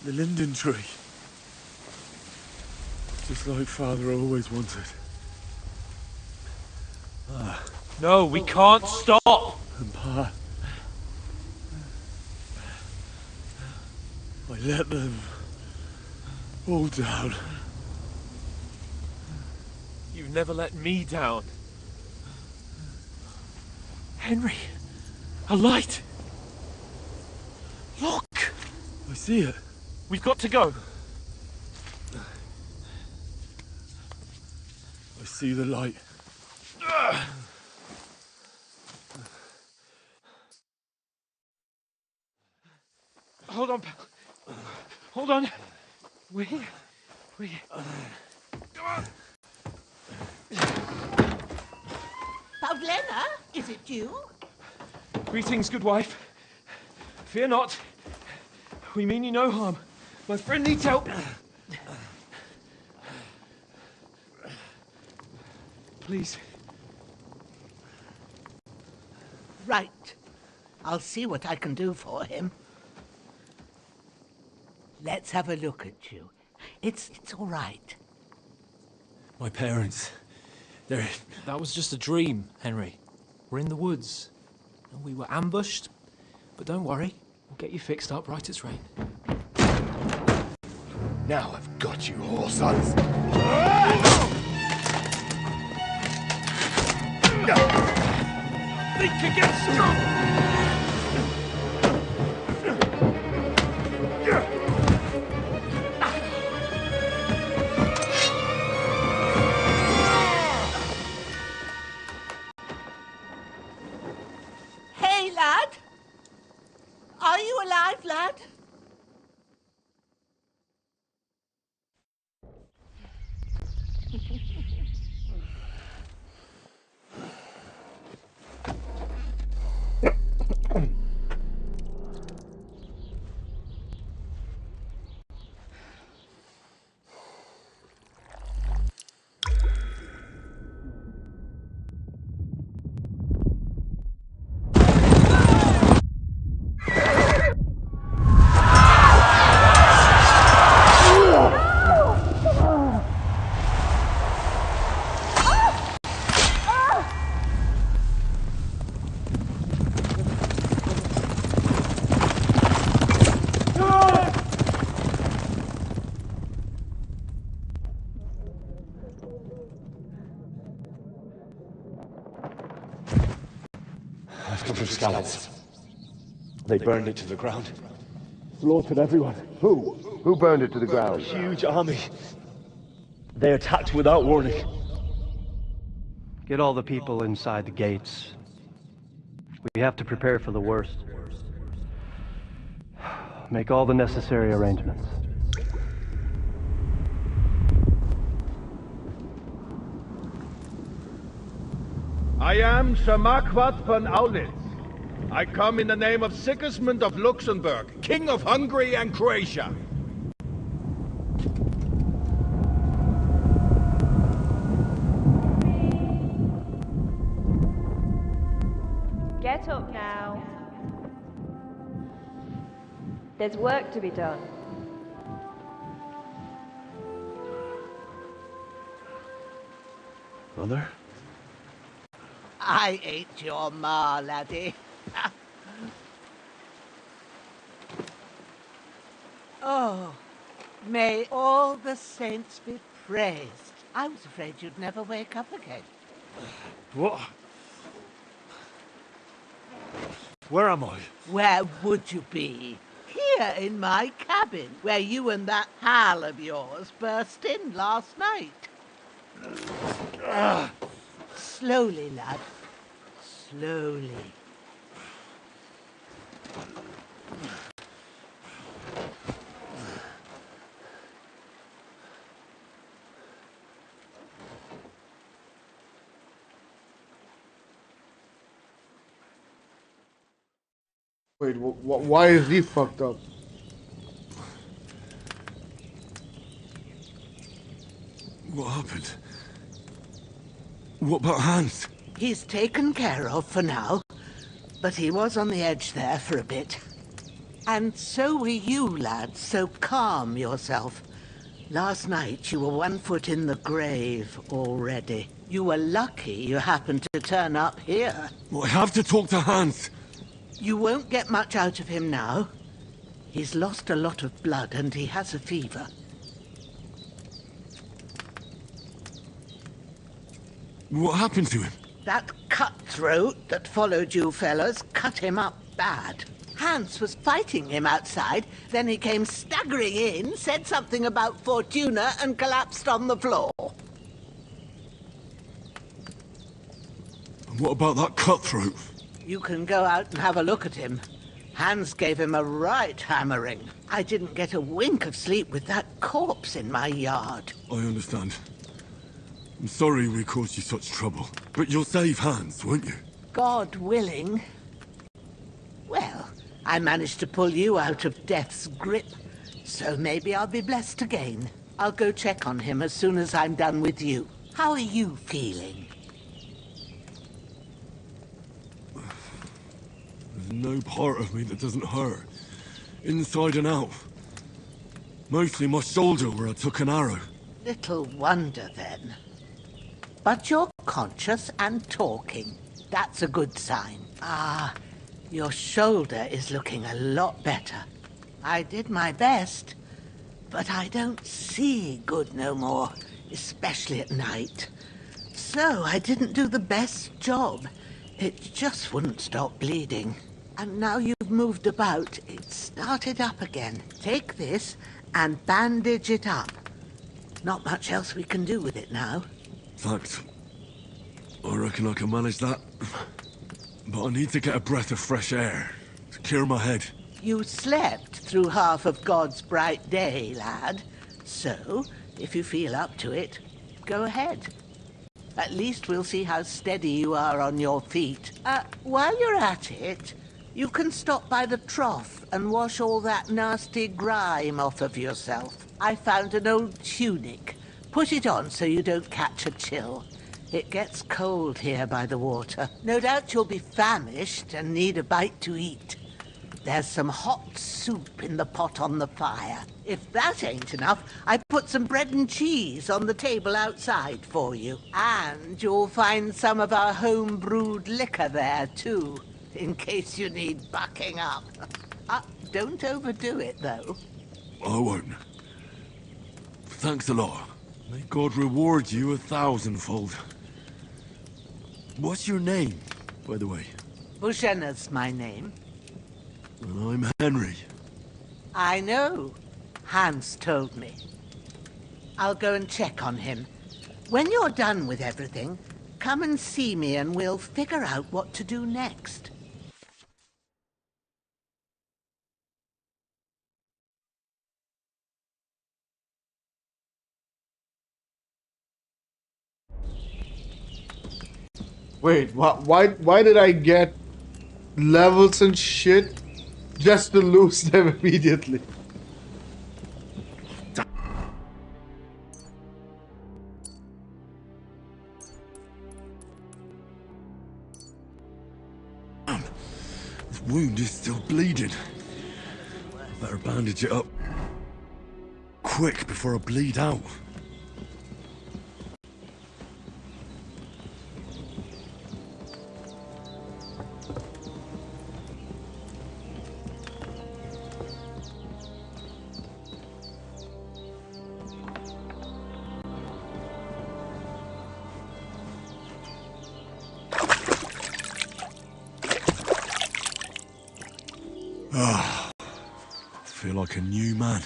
The linden tree. Just like Father always wanted. No, we can't stop. And Pa... I let them all down. You've never let me down. Henry, a light. Look. I see it. We've got to go. I see the light. Hold on, pal. Hold on. We're here. We're here. Come on. Pavlena, is it you? Greetings, good wife. Fear not. We mean you no harm. My friend needs help. Please. Right. I'll see what I can do for him. Let's have a look at you. It's all right. My parents, they're... That was just a dream, Henry. We're in the woods. We were ambushed, but don't worry. We'll get you fixed up right as rain. Now I've got you, whore sons. Think against strong! Hey, lad! Are you alive, lad? I've come from Skalitz. They burned it to the ground. Slaughtered everyone. Who? Who burned it to the A ground? huge army. They attacked without warning. Get all the people inside the gates. We have to prepare for the worst. Make all the necessary arrangements. I am Sir Marquardt von Aulitz. I come in the name of Sigismund of Luxembourg, King of Hungary and Croatia. Get up now. There's work to be done. Mother? I ain't your ma, laddie. Oh, may all the saints be praised. I was afraid you'd never wake up again. What? Where am I? Where would you be? Here in my cabin, where you and that pal of yours burst in last night. Slowly, lad. Slowly. Wait, why is he fucked up? What happened? What about Hans? He's taken care of for now, but he was on the edge there for a bit. And so were you, lad, so calm yourself. Last night you were 1 foot in the grave already. You were lucky you happened to turn up here. Well, I have to talk to Hans. You won't get much out of him now. He's lost a lot of blood and he has a fever. What happened to him? That cutthroat that followed you fellas cut him up bad. Hans was fighting him outside, then he came staggering in, said something about Fortuna and collapsed on the floor. And what about that cutthroat? You can go out and have a look at him. Hans gave him a right hammering. I didn't get a wink of sleep with that corpse in my yard. I understand. I'm sorry we caused you such trouble. But you'll save Hans, won't you? God willing. Well, I managed to pull you out of death's grip, so maybe I'll be blessed again. I'll go check on him as soon as I'm done with you. How are you feeling? There's no part of me that doesn't hurt. Inside and out. Mostly my shoulder where I took an arrow. Little wonder then. But you're conscious and talking. That's a good sign. Ah, your shoulder is looking a lot better. I did my best, but I don't see good no more, especially at night. So I didn't do the best job. It just wouldn't stop bleeding. And now you've moved about, it's started up again. Take this and bandage it up. Not much else we can do with it now. Thanks. I reckon I can manage that. But I need to get a breath of fresh air to clear my head. You slept through half of God's bright day, lad. So, if you feel up to it, go ahead. At least we'll see how steady you are on your feet. While you're at it, you can stop by the trough and wash all that nasty grime off of yourself. I found an old tunic. Put it on so you don't catch a chill. It gets cold here by the water. No doubt you'll be famished and need a bite to eat. There's some hot soup in the pot on the fire. If that ain't enough, I put some bread and cheese on the table outside for you. And you'll find some of our home-brewed liquor there, too, in case you need bucking up. Don't overdo it, though. I won't. Thanks a lot. May God reward you 1,000-fold. What's your name, by the way? Bushenna's my name. And I'm Henry. I know. Hans told me. I'll go and check on him. When you're done with everything, come and see me and we'll figure out what to do next. Wait, why did I get levels and shit just to lose them immediately? Damn, this wound is still bleeding. Better bandage it up quick before I bleed out. Ah, feel like a new man.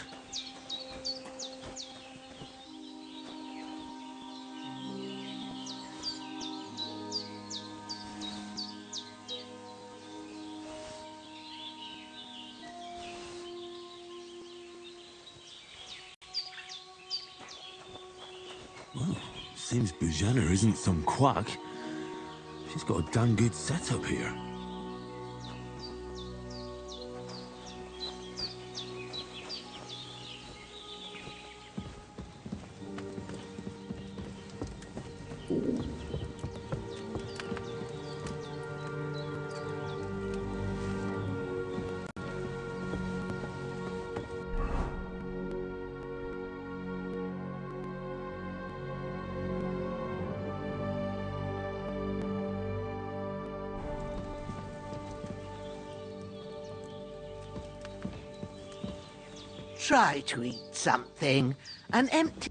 Well, seems Bujana isn't some quack. She's got a damn good setup here. Try to eat something. An empty...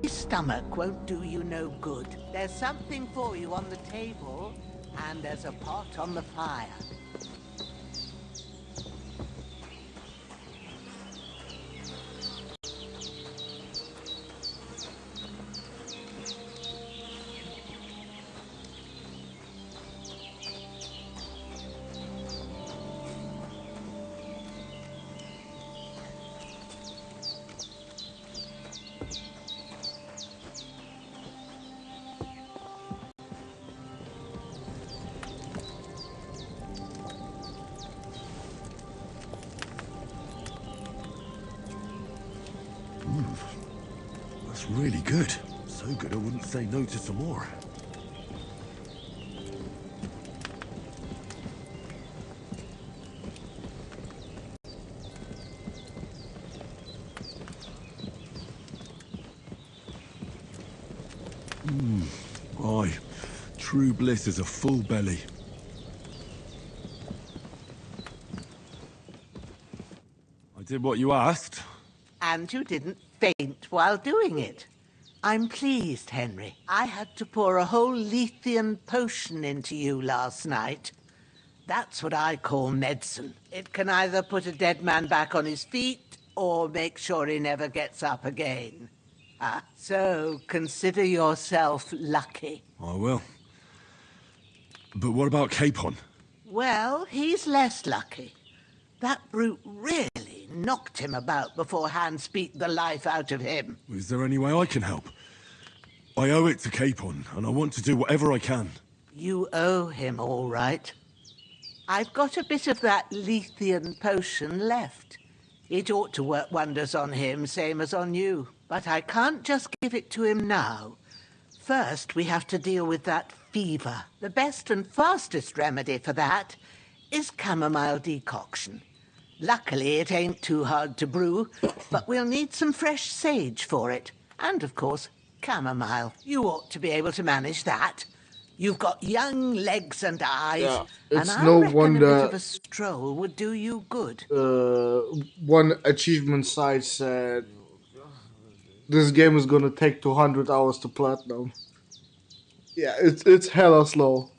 stomach won't do you no good. There's something for you on the table, and there's a pot on the fire. That's really good. So good I wouldn't say no to some more. Aye, true bliss is a full belly. I did what you asked. And you didn't faint while doing it. I'm pleased, Henry. I had to pour a whole Lethean potion into you last night. That's what I call medicine. It can either put a dead man back on his feet or make sure he never gets up again. So consider yourself lucky. I will. But what about Capon? Well, he's less lucky. That brute really knocked him about before Hans beat the life out of him. Is there any way I can help? I owe it to Capon, and I want to do whatever I can. You owe him, all right. I've got a bit of that Lethean potion left. It ought to work wonders on him, same as on you. But I can't just give it to him now. First, we have to deal with that fever. The best and fastest remedy for that is chamomile decoction. Luckily, it ain't too hard to brew, but we'll need some fresh sage for it. And, of course, chamomile. You ought to be able to manage that. You've got young legs and eyes, Yeah, and it's I no reckon wonder- a bit of a stroll would do you good. One achievement site said this game is gonna take 200 hours to platinum. Yeah, it's hella slow.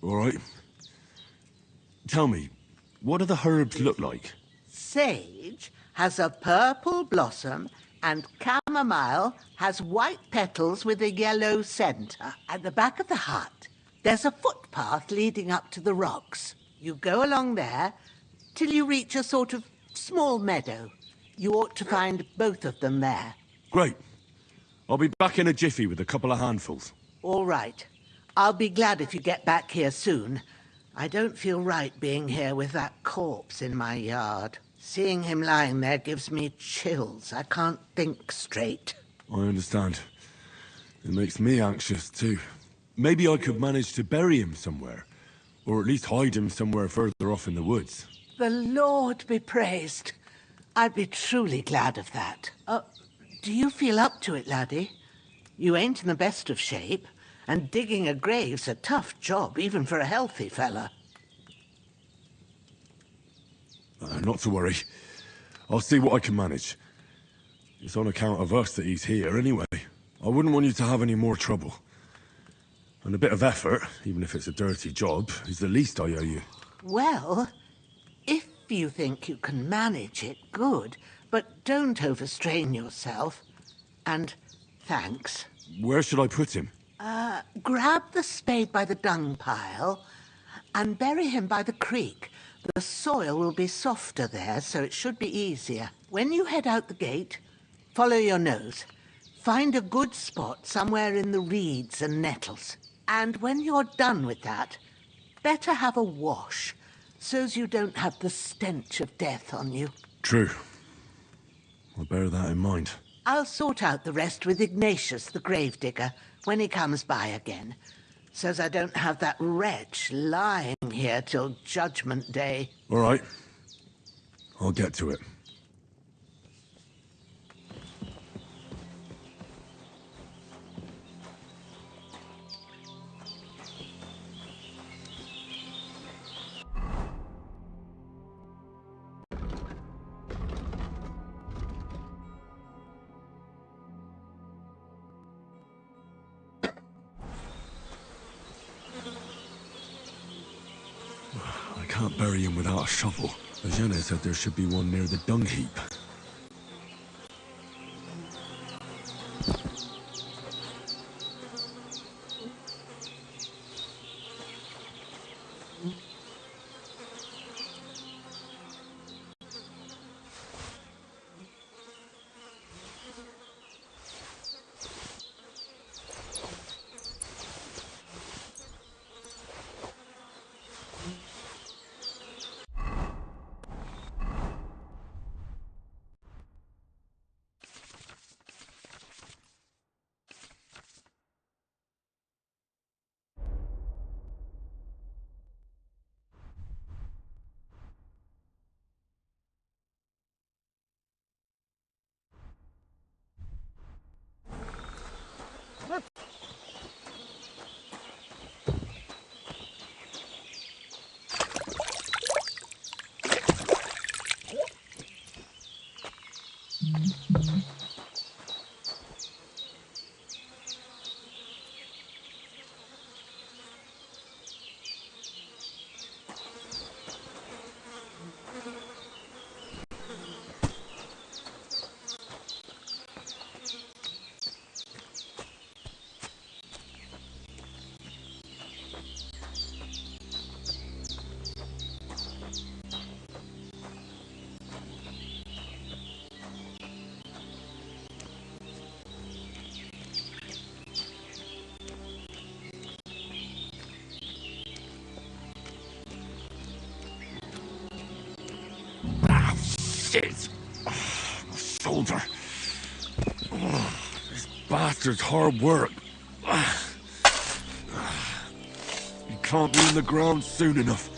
All right. Tell me, what do the herbs look like? Sage has a purple blossom, and chamomile has white petals with a yellow centre. At the back of the hut, there's a footpath leading up to the rocks. You go along there till you reach a sort of small meadow. You ought to find both of them there. Great. I'll be back in a jiffy with a couple of handfuls. All right. I'll be glad if you get back here soon. I don't feel right being here with that corpse in my yard. Seeing him lying there gives me chills. I can't think straight. I understand. It makes me anxious too. Maybe I could manage to bury him somewhere. Or at least hide him somewhere further off in the woods. The Lord be praised. I'd be truly glad of that. Do you feel up to it, laddie? You ain't in the best of shape, and digging a grave's a tough job, even for a healthy fella. Not to worry. I'll see what I can manage. It's on account of us that he's here anyway. I wouldn't want you to have any more trouble. And a bit of effort, even if it's a dirty job, is the least I owe you. Well, if you think you can manage it, good. But don't overstrain yourself. And thanks. Where should I put him? Grab the spade by the dung pile and bury him by the creek. The soil will be softer there, so it should be easier. When you head out the gate, follow your nose. Find a good spot somewhere in the reeds and nettles. And when you're done with that, better have a wash, so's you don't have the stench of death on you. True. I'll bear that in mind. I'll sort out the rest with Ignatius, the gravedigger, when he comes by again, so's I don't have that wretch lying here till Judgment Day. All right. I'll get to it. I can't bury him without a shovel. Eugene said there should be one near the dung heap. Shit! My shoulder. This bastard's hard work. You can't be in the ground soon enough.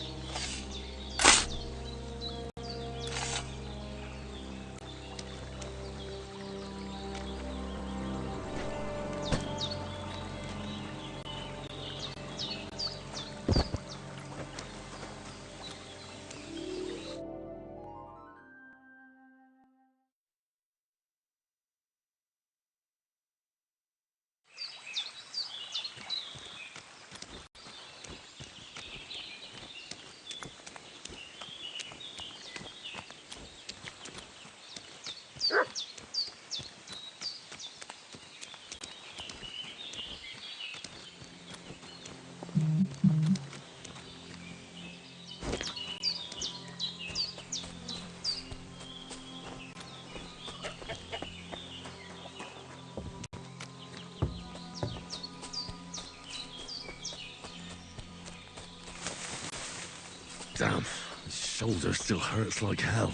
Damn, his shoulder still hurts like hell.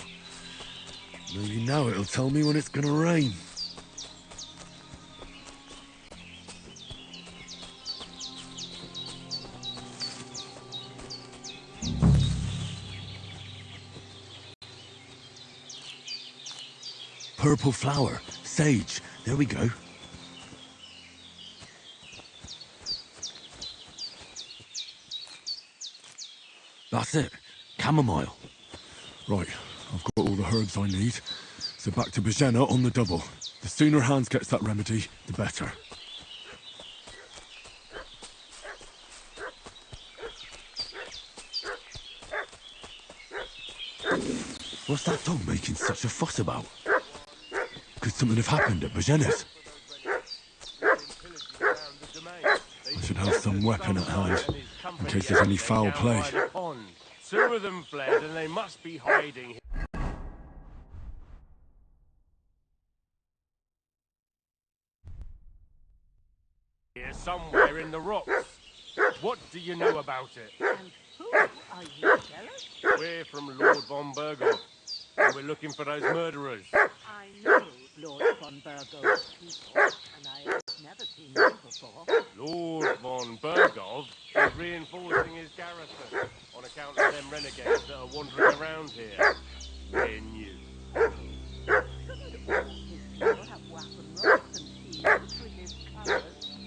Maybe now it'll tell me when it's gonna rain. Purple flower, sage, there we go. That's it, chamomile. Right, I've got all the herbs I need. So back to Bajena on the double. The sooner Hans gets that remedy, the better. What's that dog making such a fuss about? Could something have happened at Bajena's? I should have some weapon at hand, in case there's any foul play. Two of them fled and they must be hiding here somewhere in the rocks. What do you know about it? And who are you, fellas? We're from Lord von Burgov, and we're looking for those murderers. I know Lord von Burgov's people, and I've never seen you before. Lord von Burgov is reinforcing his garrison on account of them renegades that are wandering around here. We're new. Shouldn't all his people have weapon rocks and shields with his colours?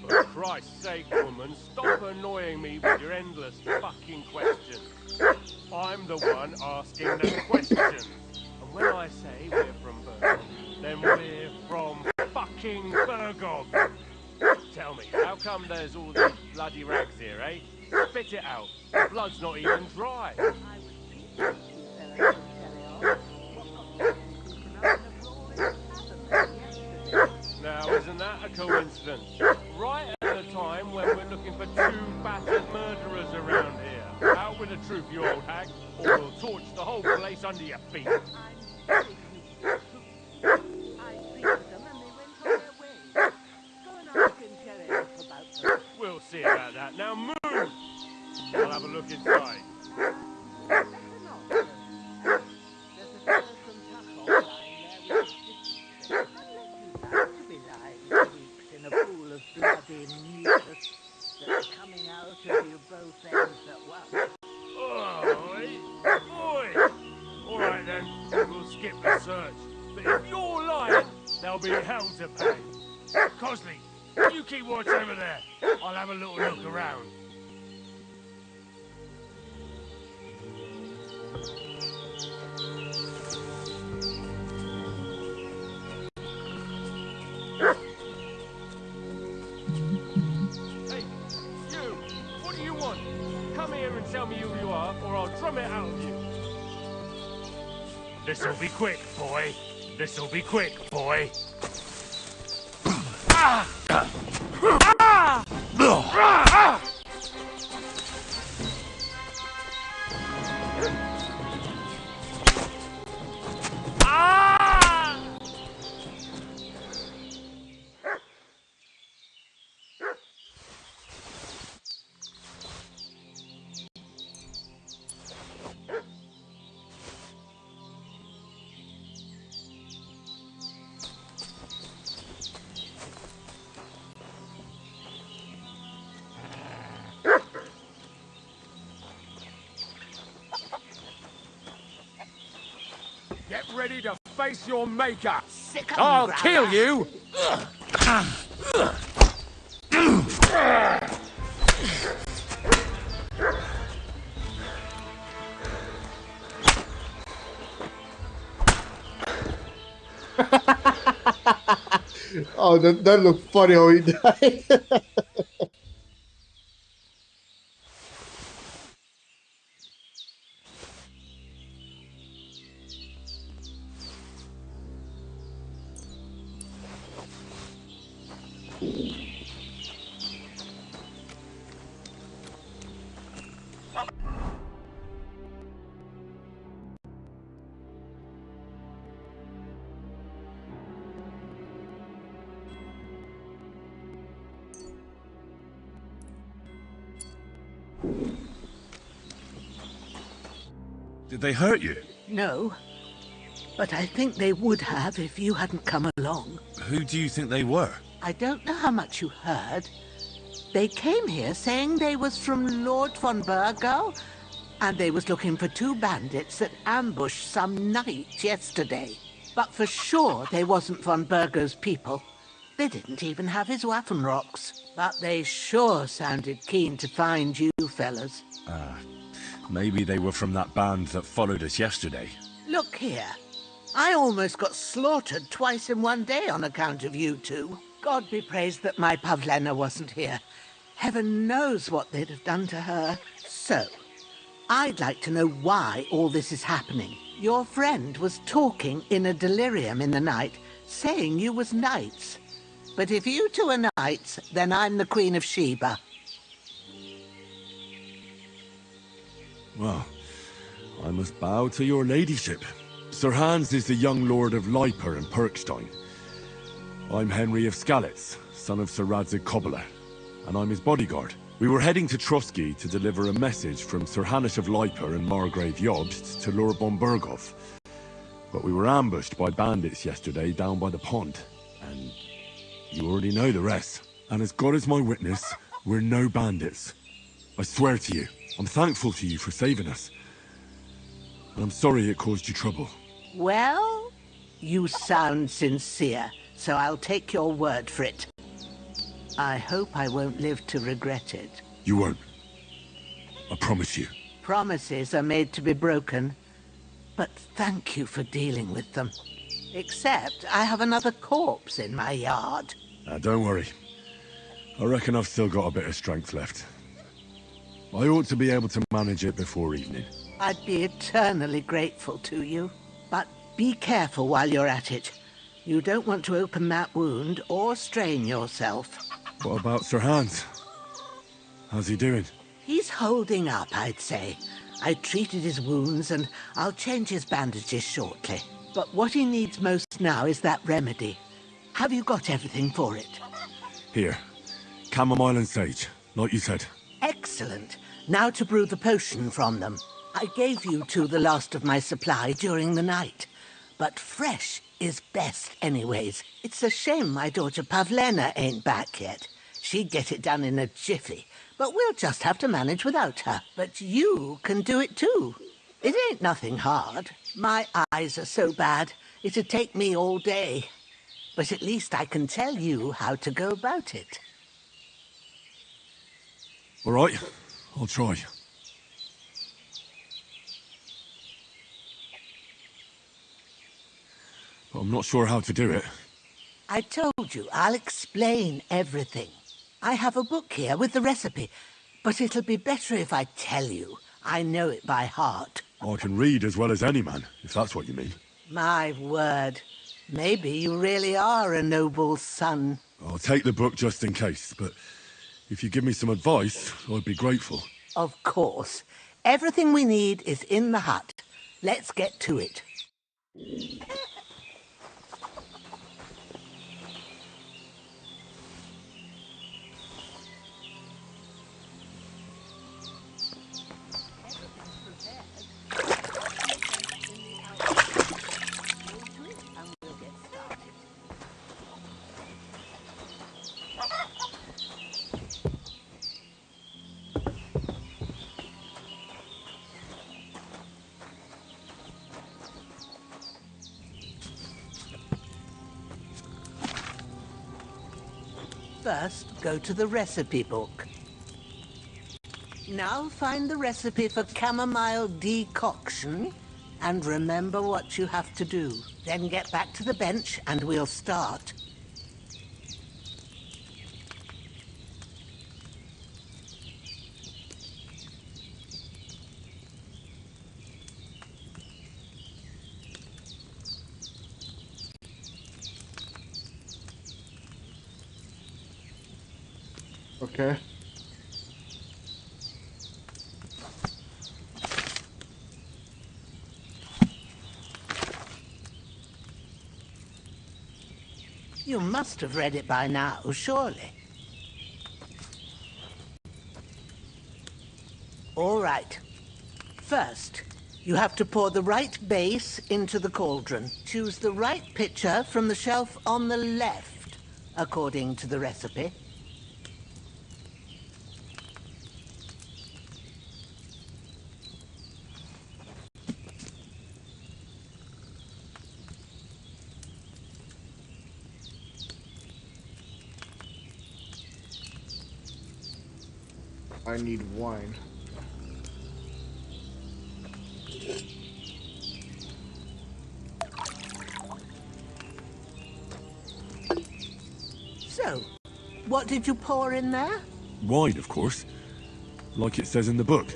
For Christ's sake, woman, stop annoying me with your endless fucking questions. I'm the one asking the questions. And when I say we're from Burgov, then we're from fucking Burgov. Tell me, how come there's all these bloody rags here, eh? Spit it out. The blood's not even dry. I was speaking to you fellas from Teleon. What got you speaking up in a roaring tavern yesterday? Now, isn't that a coincidence? Right at the time when we're looking for two battered murderers around here. Out with the truth, you old hag, or we'll torch the whole place under your feet. I'm telling you the truth. I beat them and they went on their way. Go and ask him Teleon about them. We'll see about that. Now move! I'll have a look inside. Better not, though. There's a fellow from Tachon lying there with his disease. Unless you like to be lying for weeks in a pool of bloody mucus that's coming out of you both ends at once. Oi! Oi! All right then, we'll skip the search. But if you're lying, there'll be hell to pay. Cosley, you keep watch over there. I'll have a little look around. Hey, you! What do you want? Come here and tell me who you are, or I'll drum it out of you. This'll be quick, boy. This'll be quick, boy. Ah! Ah! Ah! Ah! Get ready to face your maker. I'll kill you. Oh, that looked funny how he died. Did they hurt you? No, but I think they would have if you hadn't come along. Who do you think they were? I don't know how much you heard. They came here saying they was from Lord von Burgov, and they was looking for two bandits that ambushed some knight yesterday. But for sure they wasn't von Burgov's people. They didn't even have his weapon rocks. But they sure sounded keen to find you fellas. Maybe they were from that band that followed us yesterday. Look here. I almost got slaughtered twice in one day on account of you two. God be praised that my Pavlena wasn't here. Heaven knows what they'd have done to her. So, I'd like to know why all this is happening. Your friend was talking in a delirium in the night, saying you was knights. But if you two are knights, then I'm the Queen of Sheba. Well, I must bow to your ladyship. Sir Hans is the young lord of Leiper and Perkstein. I'm Henry of Skalitz, son of Sir Radzig Cobbler, and I'm his bodyguard. We were heading to Trotsky to deliver a message from Sir Hanish of Leiper and Margrave Jobst to Lord Bombergov. But we were ambushed by bandits yesterday down by the pond, and you already know the rest. And as God is my witness, we're no bandits. I swear to you, I'm thankful to you for saving us. And I'm sorry it caused you trouble. Well, you sound sincere, so I'll take your word for it. I hope I won't live to regret it. You won't. I promise you. Promises are made to be broken, but thank you for dealing with them. Except I have another corpse in my yard. Don't worry. I reckon I've still got a bit of strength left. I ought to be able to manage it before evening. I'd be eternally grateful to you. But be careful while you're at it. You don't want to open that wound or strain yourself. What about Sir Hans? How's he doing? He's holding up, I'd say. I treated his wounds and I'll change his bandages shortly. But what he needs most now is that remedy. Have you got everything for it? Here. Chamomile and sage, like you said. Excellent. Now to brew the potion from them. I gave you two the last of my supply during the night. But fresh is best anyways. It's a shame my daughter Pavlena ain't back yet. She'd get it done in a jiffy. But we'll just have to manage without her. But you can do it too. It ain't nothing hard. My eyes are so bad, it'd take me all day. But at least I can tell you how to go about it. All right, I'll try. But I'm not sure how to do it. I told you, I'll explain everything. I have a book here with the recipe, but it'll be better if I tell you. I know it by heart. I can read as well as any man, if that's what you mean. My word. Maybe you really are a noble son. I'll take the book just in case, but if you give me some advice, I'd be grateful. Of course. Everything we need is in the hut. Let's get to it. First, go to the recipe book. Now find the recipe for chamomile decoction and remember what you have to do. Then get back to the bench and we'll start. Okay. You must have read it by now, surely. All right. First, you have to pour the right base into the cauldron. Choose the right pitcher from the shelf on the left, according to the recipe. I need wine. So, what did you pour in there? Wine, of course. Like it says in the book.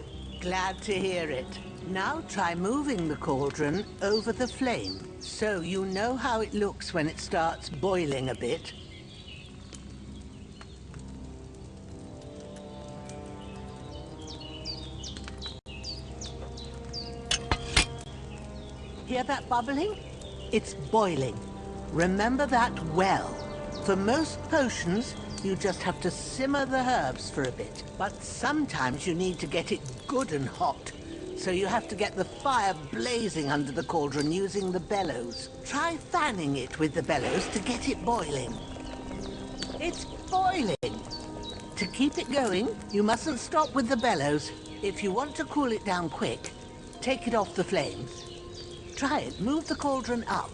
Glad to hear it. Now try moving the cauldron over the flame, so you know how it looks when it starts boiling a bit. Hear that bubbling? It's boiling. Remember that well. For most potions, you just have to simmer the herbs for a bit. But sometimes you need to get it good and hot. So you have to get the fire blazing under the cauldron using the bellows. Try fanning it with the bellows to get it boiling. It's boiling! To keep it going, you mustn't stop with the bellows. If you want to cool it down quick, take it off the flames. Try it. Move the cauldron up.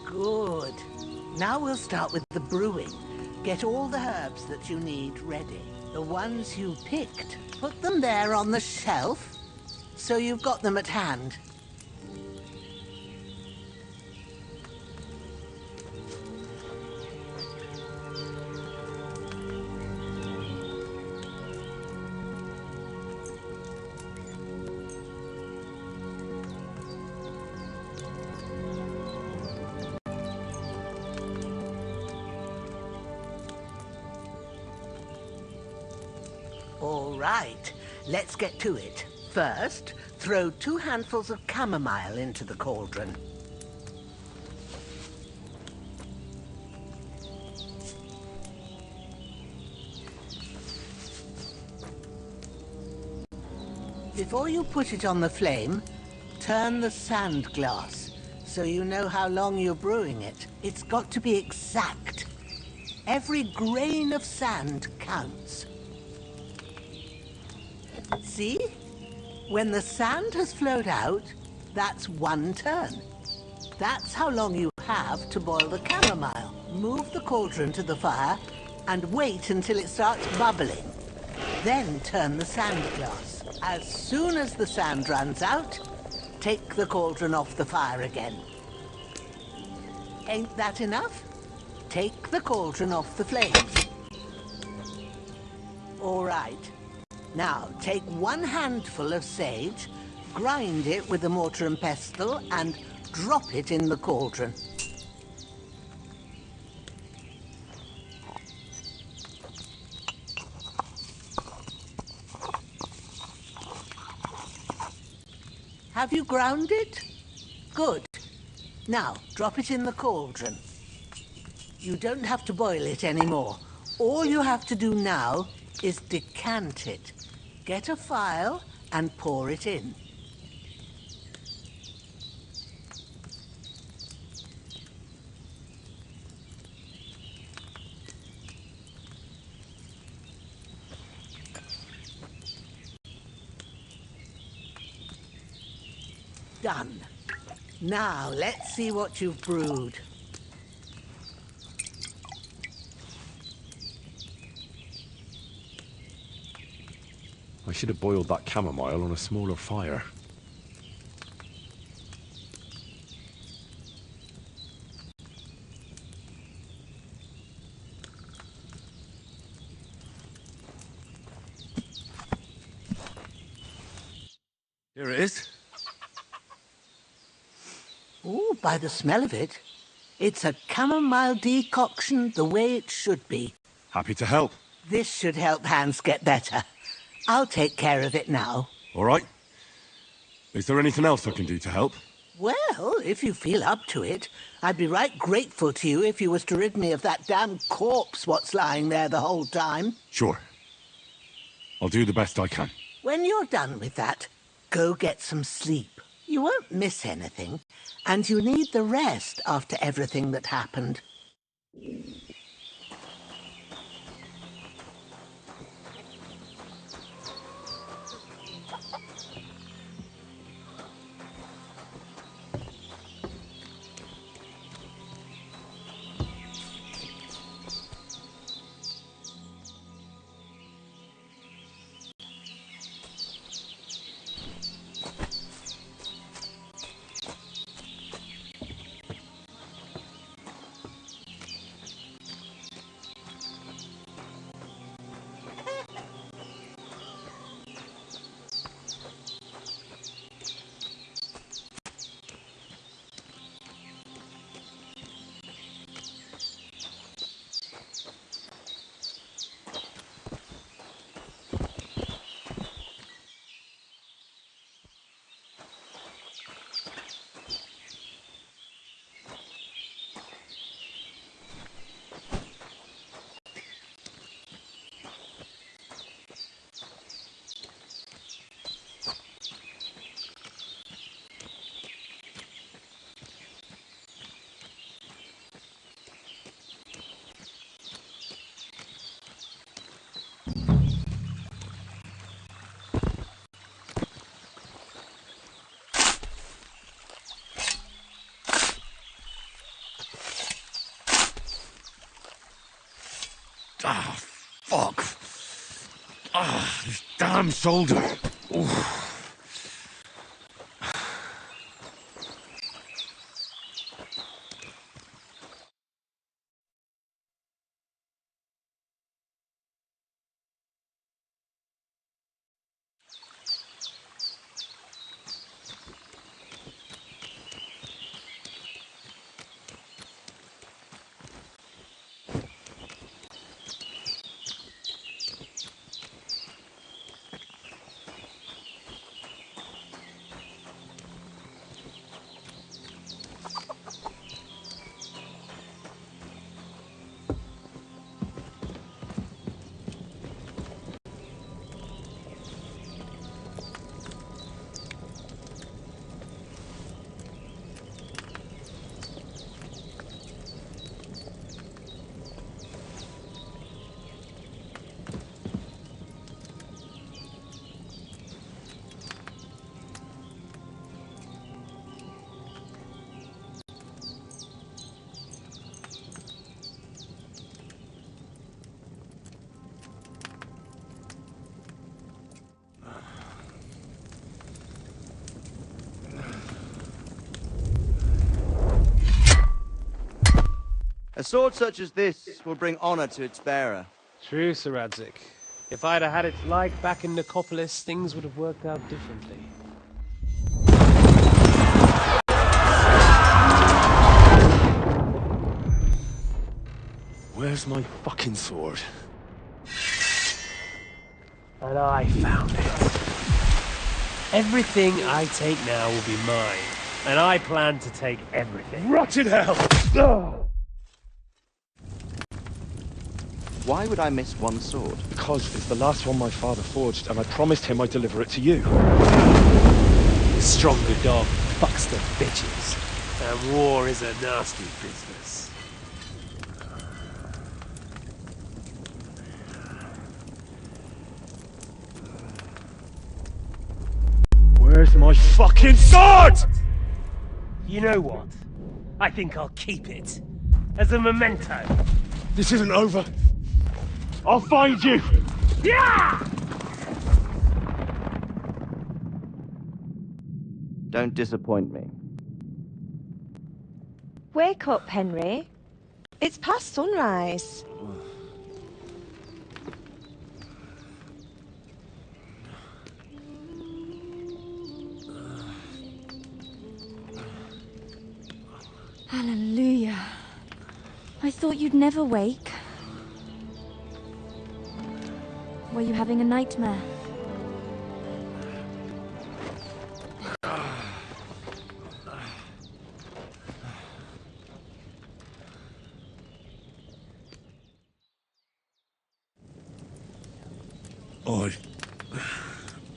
Good. Now we'll start with the brewing. Get all the herbs that you need ready. The ones you picked. Put them there on the shelf, so you've got them at hand. All right, let's get to it. First, throw 2 handfuls of chamomile into the cauldron. Before you put it on the flame, turn the sand glass so you know how long you're brewing it. It's got to be exact. Every grain of sand counts. See? When the sand has flowed out, that's 1 turn. That's how long you have to boil the chamomile. Move the cauldron to the fire and wait until it starts bubbling. Then turn the sand glass. As soon as the sand runs out, take the cauldron off the fire again. Ain't that enough? Take the cauldron off the flames. All right. Now, take 1 handful of sage, grind it with a mortar and pestle, and drop it in the cauldron. Have you ground it? Good. Now, drop it in the cauldron. You don't have to boil it anymore. All you have to do now is decant it. Get a phial and pour it in. Done. Now, let's see what you've brewed. I should have boiled that chamomile on a smaller fire. Here it is. Ooh, by the smell of it, it's a chamomile decoction the way it should be. Happy to help. This should help Hans get better. I'll take care of it now. All right. Is there anything else I can do to help? Well, if you feel up to it, I'd be right grateful to you if you was to rid me of that damn corpse what's lying there the whole time. Sure. I'll do the best I can. When you're done with that, go get some sleep. You won't miss anything, and you need the rest after everything that happened. Fuck! Ah, this damn shoulder. Oof. A sword such as this will bring honor to its bearer. True, Sir Radzik. If I'd have had its like back in Nicopolis, things would have worked out differently. Where's my fucking sword? And I found it. Everything I take now will be mine, and I plan to take everything. Rotted hell! Ugh. Why would I miss one sword? Because it's the last one my father forged, and I promised him I'd deliver it to you. The stronger dog fucks the bitches, and war is a nasty business. Where's my fucking sword? You know what? I think I'll keep it. As a memento. This isn't over. I'll find you! Yeah! Don't disappoint me. Wake up, Henry. It's past sunrise. Hallelujah. I thought you'd never wake. Were you having a nightmare?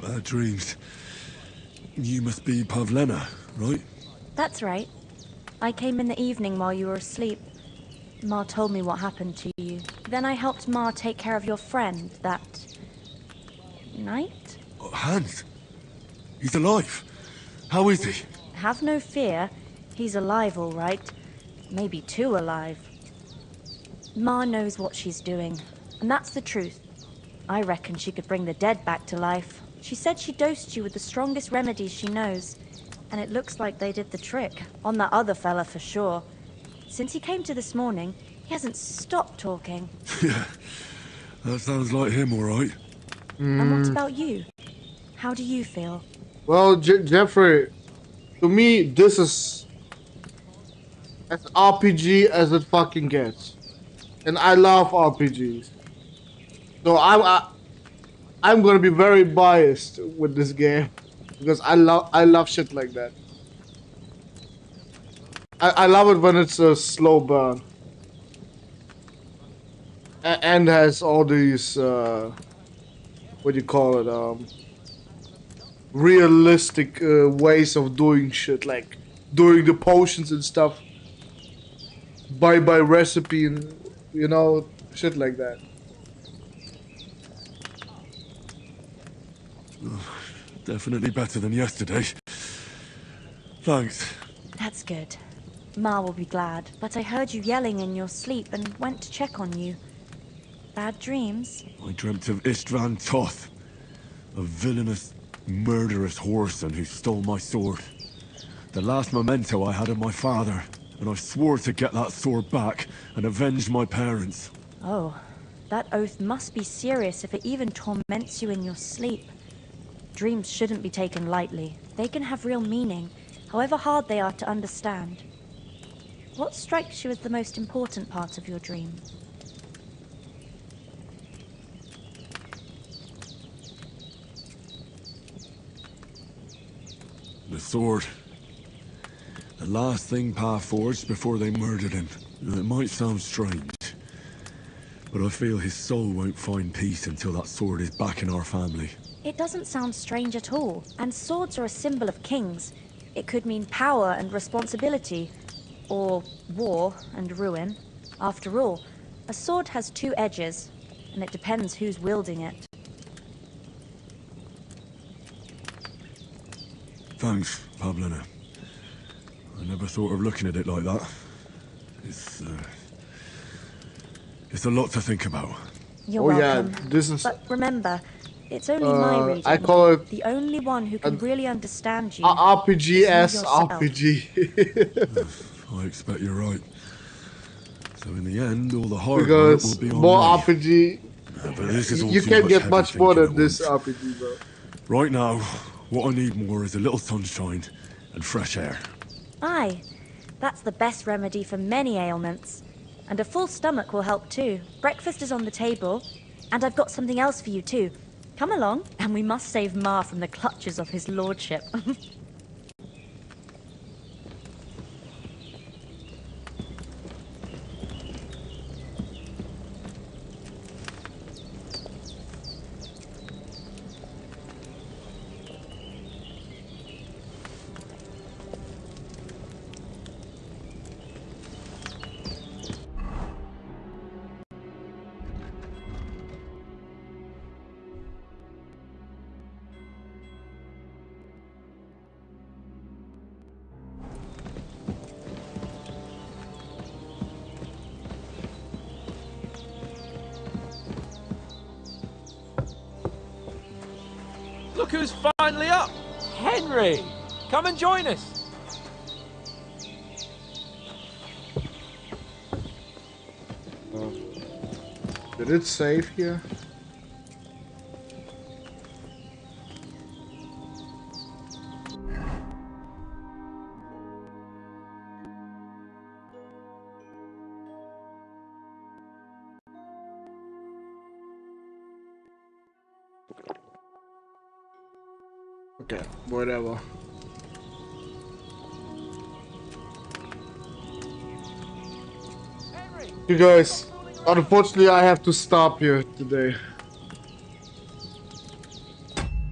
Bad dreams. You must be Pavlena, right? That's right. I came in the evening while you were asleep. Ma told me what happened to you. Then I helped Ma take care of your friend that night? Hans? He's alive. How is he? Have no fear. He's alive, all right. Maybe too alive. Ma knows what she's doing, and that's the truth. I reckon she could bring the dead back to life. She said she dosed you with the strongest remedies she knows, and it looks like they did the trick. On that other fella for sure. Since he came to this morning, he hasn't stopped talking. Yeah, that sounds like him, all right. And what about you? How do you feel? Well, Jeffrey, to me, this is as RPG as it fucking gets. And I love RPGs. So I'm gonna be very biased with this game because I love shit like that. I love it when it's a slow burn and has all these what do you call it, realistic ways of doing shit, like doing the potions and stuff by recipe and you know shit like that. Definitely better than yesterday. Thanks. That's good. Ma will be glad, but I heard you yelling in your sleep and went to check on you. Bad dreams? I dreamt of Istvan Toth, a villainous, murderous whoreson who stole my sword. The last memento I had of my father, and I swore to get that sword back and avenge my parents. Oh, that oath must be serious if it even torments you in your sleep. Dreams shouldn't be taken lightly. They can have real meaning, however hard they are to understand. What strikes you as the most important part of your dream? The sword. The last thing Pa forged before they murdered him. It might sound strange, but I feel his soul won't find peace until that sword is back in our family. It doesn't sound strange at all, and swords are a symbol of kings. It could mean power and responsibility, or war and ruin. After all, a sword has two edges, and it depends who's wielding it. Thanks, Pavlina. I never thought of looking at it like that. It's a lot to think about. You're welcome. But remember, it's only my reading. I call it the only one who can really understand you. RPG-esque RPG. I expect you're right. So in the end, all the hard because work will be on more me. RPG. But this is all You too can't much get heavy much more thinking than at this once. RPG, bro. Right now, what I need more is a little sunshine and fresh air. Aye, that's the best remedy for many ailments. And a full stomach will help too. Breakfast is on the table, and I've got something else for you too. Come along, and we must save Ma from the clutches of his lordship. Look who's finally up! Henry! Come and join us! Did it save here? Okay, whatever. You guys, unfortunately I have to stop here today.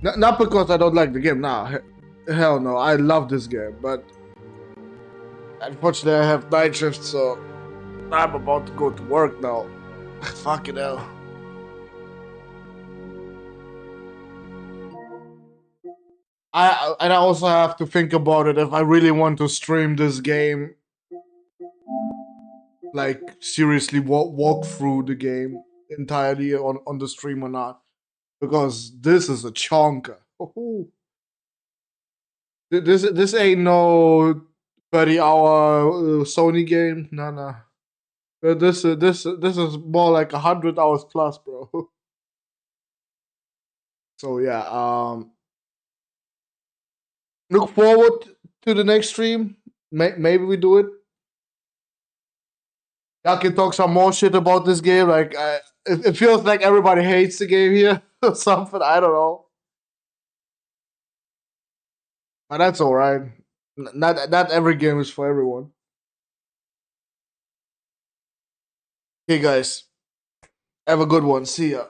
Not because I don't like the game, nah, hell no, I love this game, but unfortunately I have night shift, so I'm about to go to work now. Fucking hell. I also have to think about it if I really want to stream this game, like seriously walk through the game entirely on the stream or not, because this is a chonker. This ain't no 30-hour Sony game. No. This is more like 100 hours plus, bro. So yeah, look forward to the next stream. Maybe we do it. Y'all can talk some more shit about this game. Like, it feels like everybody hates the game here or something. I don't know. But that's alright. Not every game is for everyone. Okay, guys. Have a good one. See ya.